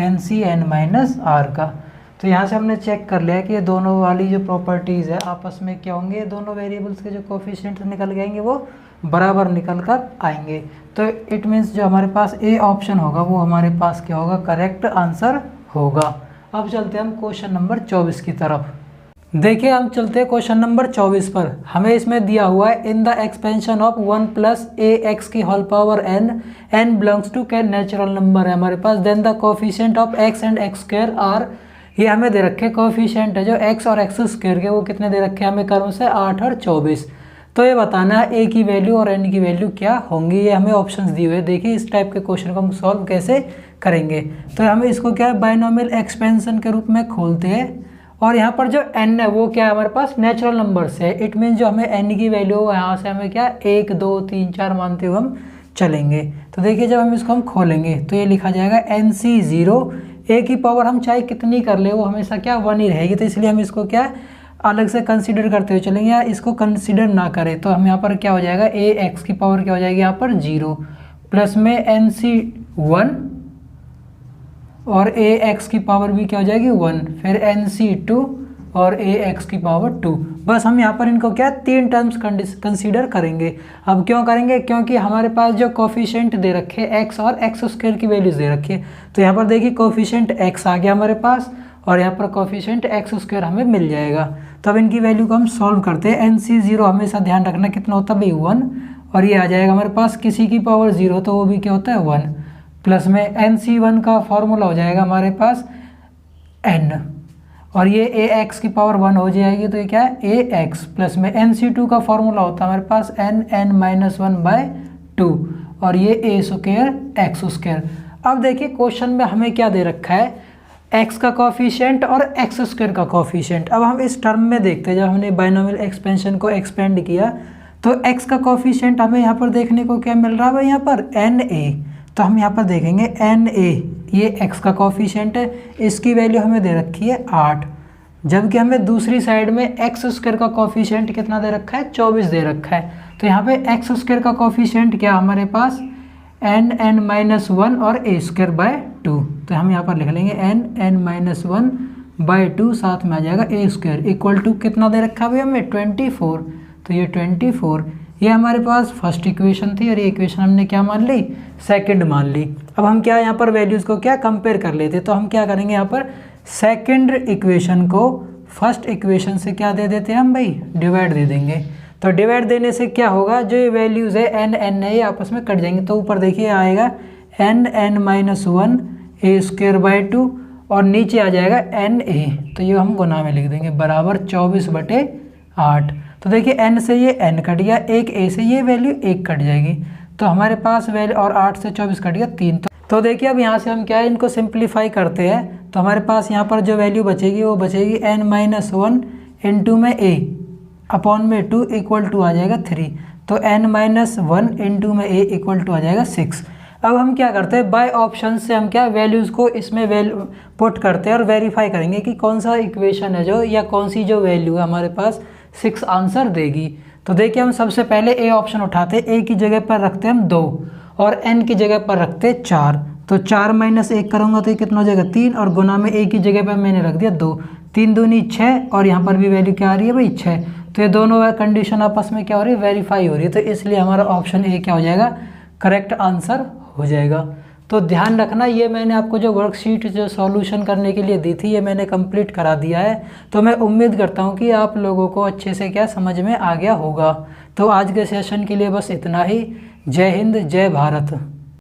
NCN minus R का। तो यहाँ से हमने चेक कर लिया कि ये दोनों वाली जो प्रॉपर्टीज़ है आपस में क्या होंगे, दोनों वेरिएबल्स के जो कोफिशिएंट निकल जाएंगे वो बराबर निकल कर आएंगे। तो इट मीन्स जो हमारे पास ए ऑप्शन होगा वो हमारे पास क्या होगा, करेक्ट आंसर होगा। अब चलते हैं हम क्वेश्चन नंबर 24 की तरफ। देखिए हम चलते हैं क्वेश्चन नंबर 24 पर। हमें इसमें दिया हुआ है in the expansion of 1 plus a x की whole power n belongs to can natural number है हमारे पास, then the coefficient of x and x square are. ये हमें दे रखे कोफिशिएंट है जो x और x स्क्वायर के, वो कितने दे रखे हैं हमें क्रम से 8 और 24। तो ये बताना है a की वैल्यू और n की वैल्यू क्या होंगी। ये हमें ऑप्शंस दिए हुए। देखिए इस टाइप के क्वेश्चन को हम सॉल्व कैसे करेंगे। तो हमें इसको क्या है, बाइनोमियल एक्सपेंशन के रूप में खोलते हैं, और यहाँ पर जो n है वो क्या है हमारे पास, नेचुरल नंबर से है। इट मीन्स जो हमें n की वैल्यू हो यहाँ से हमें क्या 1 2 3 4 मानते हुए हम चलेंगे। तो देखिए जब हम इसको हम खोलेंगे तो ये लिखा जाएगा NC0। a की पावर हम चाहे कितनी कर ले वो हमेशा क्या 1 ही रहेगी, तो इसलिए हम इसको क्या अलग से कंसीडर करते हुए चलेंगे, या इसको कंसीडर ना करें तो हम यहाँ पर क्या हो जाएगा, ax की पावर क्या हो जाएगी यहाँ पर 0, प्लस में NC1 और ax की पावर भी क्या हो जाएगी 1, फिर NC2 और ax की पावर 2। बस हम यहाँ पर इनको क्या 3 टर्म्स कंसीडर करेंगे। अब क्यों करेंगे, क्योंकि हमारे पास जो कोफिशिएंट दे रखे x और x स्क्वायर की वैल्यूज दे रखी है। तो यहाँ पर देखिए कोफिशिएंट x आ गया हमारे पास, और यहाँ पर कोफिशिएंट x स्क्वायर हमें मिल जाएगा। तो अब इनकी वैल्यू को हम सॉल्व करते हैं। NC0 हमेशा ध्यान रखना कितना होता है भाई 1, और ये आ जाएगा हमारे पास किसी की पावर 0 तो वो भी क्या होता है 1, प्लस में NC1 का फॉर्मूला हो जाएगा हमारे पास n, और ये ax की पावर 1 हो जाएगी, तो ये क्या है ax, प्लस में NC2 का फॉर्मूला होता है हमारे पास n माइनस 1/2, और ये a स्क्वायर x स्क्वायर। अब देखिए क्वेश्चन में हमें क्या दे रखा है, x का कोफिशिएंट और x स्क्वायर का कोफिशिएंट। अब हम इस टर्म में देखते हैं, जब हमने बाइनोमियल एक्सपेंशन को एक्सपेंड किया तो x का कोफिशिएंट हमें यहाँ पर देखने को क्या मिल रहा है, यहाँ पर na। तो हम यहाँ पर देखेंगे na, ये x का कोफिशिएंट है, इसकी वैल्यू हमें दे रखी है 8, जबकि हमें दूसरी साइड में x स्क्वायर का कोफिशिएंट कितना दे रखा है 24 दे रखा है। तो यहाँ पे x स्क्वायर का कोफिशिएंट क्या हमारे पास n माइनस 1 और a स्क्वायर बाय 2। तो हम यहाँ पर लिख लेंगे n माइनस 1/2, साथ में आ जाएगा a स्क्वायर इक्वल टू कितना दे रखा है हमें 24। तो ये 24 ये हमारे पास फर्स्ट इक्वेशन थी, और ये इक्वेशन हमने क्या मान ली, सेकंड मान ली। अब हम क्या यहाँ पर वैल्यूज़ को क्या कंपेयर कर लेते, तो हम क्या करेंगे यहाँ पर सेकंड इक्वेशन को फर्स्ट इक्वेशन से क्या दे देते हैं हम भाई, डिवाइड दे देंगे। तो डिवाइड देने से क्या होगा, जो ये वैल्यूज़ है n है ये आपस में कट जाएंगे। तो ऊपर देखिए आएगा n minus 1 a square by 2, और नीचे आ जाएगा na, तो ये हम गुना में लिख देंगे बराबर 24/8। तो देखिए n से ये n कट गया, एक a से ये वैल्यू 1 कट जाएगी, तो हमारे पास वैल्यू, और 8 से 24 कट गया 3। तो देखिए अब यहाँ से हम क्या है इनको सिंप्लीफाई करते हैं, तो हमारे पास यहाँ पर जो वैल्यू बचेगी वो बचेगी n माइनस 1 इंटू में a अपॉन में 2 इक्वल टू आ जाएगा 3। तो n माइनस 1 इंटू में a इक्वल टू आ जाएगा 6। अब हम क्या करते हैं, बाय ऑप्शन से हम क्या वैल्यूज़ को इसमें पुट करते हैं और वेरीफाई करेंगे कि कौन सा इक्वेशन है जो, या कौन सी जो वैल्यू है हमारे पास 6 आंसर देगी। तो देखिए हम सबसे पहले ए ऑप्शन उठाते हैं, ए की जगह पर रखते हैं हम 2, और n की जगह पर रखते 4, तो 4 माइनस 1 करूँगा तो ये कितना हो जाएगा 3, और गुना में a की जगह पर मैंने रख दिया 2, 3 दूनी 6, और यहाँ पर भी वैल्यू क्या आ रही है भाई 6। तो ये दोनों कंडीशन आपस में क्या हो रही है वेरीफाई हो रही है, तो इसलिए हमारा ऑप्शन ए क्या हो जाएगा करेक्ट आंसर हो जाएगा। तो ध्यान रखना, ये मैंने आपको जो वर्कशीट जो सॉल्यूशन करने के लिए दी थी ये मैंने कंप्लीट करा दिया है। तो मैं उम्मीद करता हूँ कि आप लोगों को अच्छे से क्या समझ में आ गया होगा। तो आज के सेशन के लिए बस इतना ही। जय हिंद, जय भारत।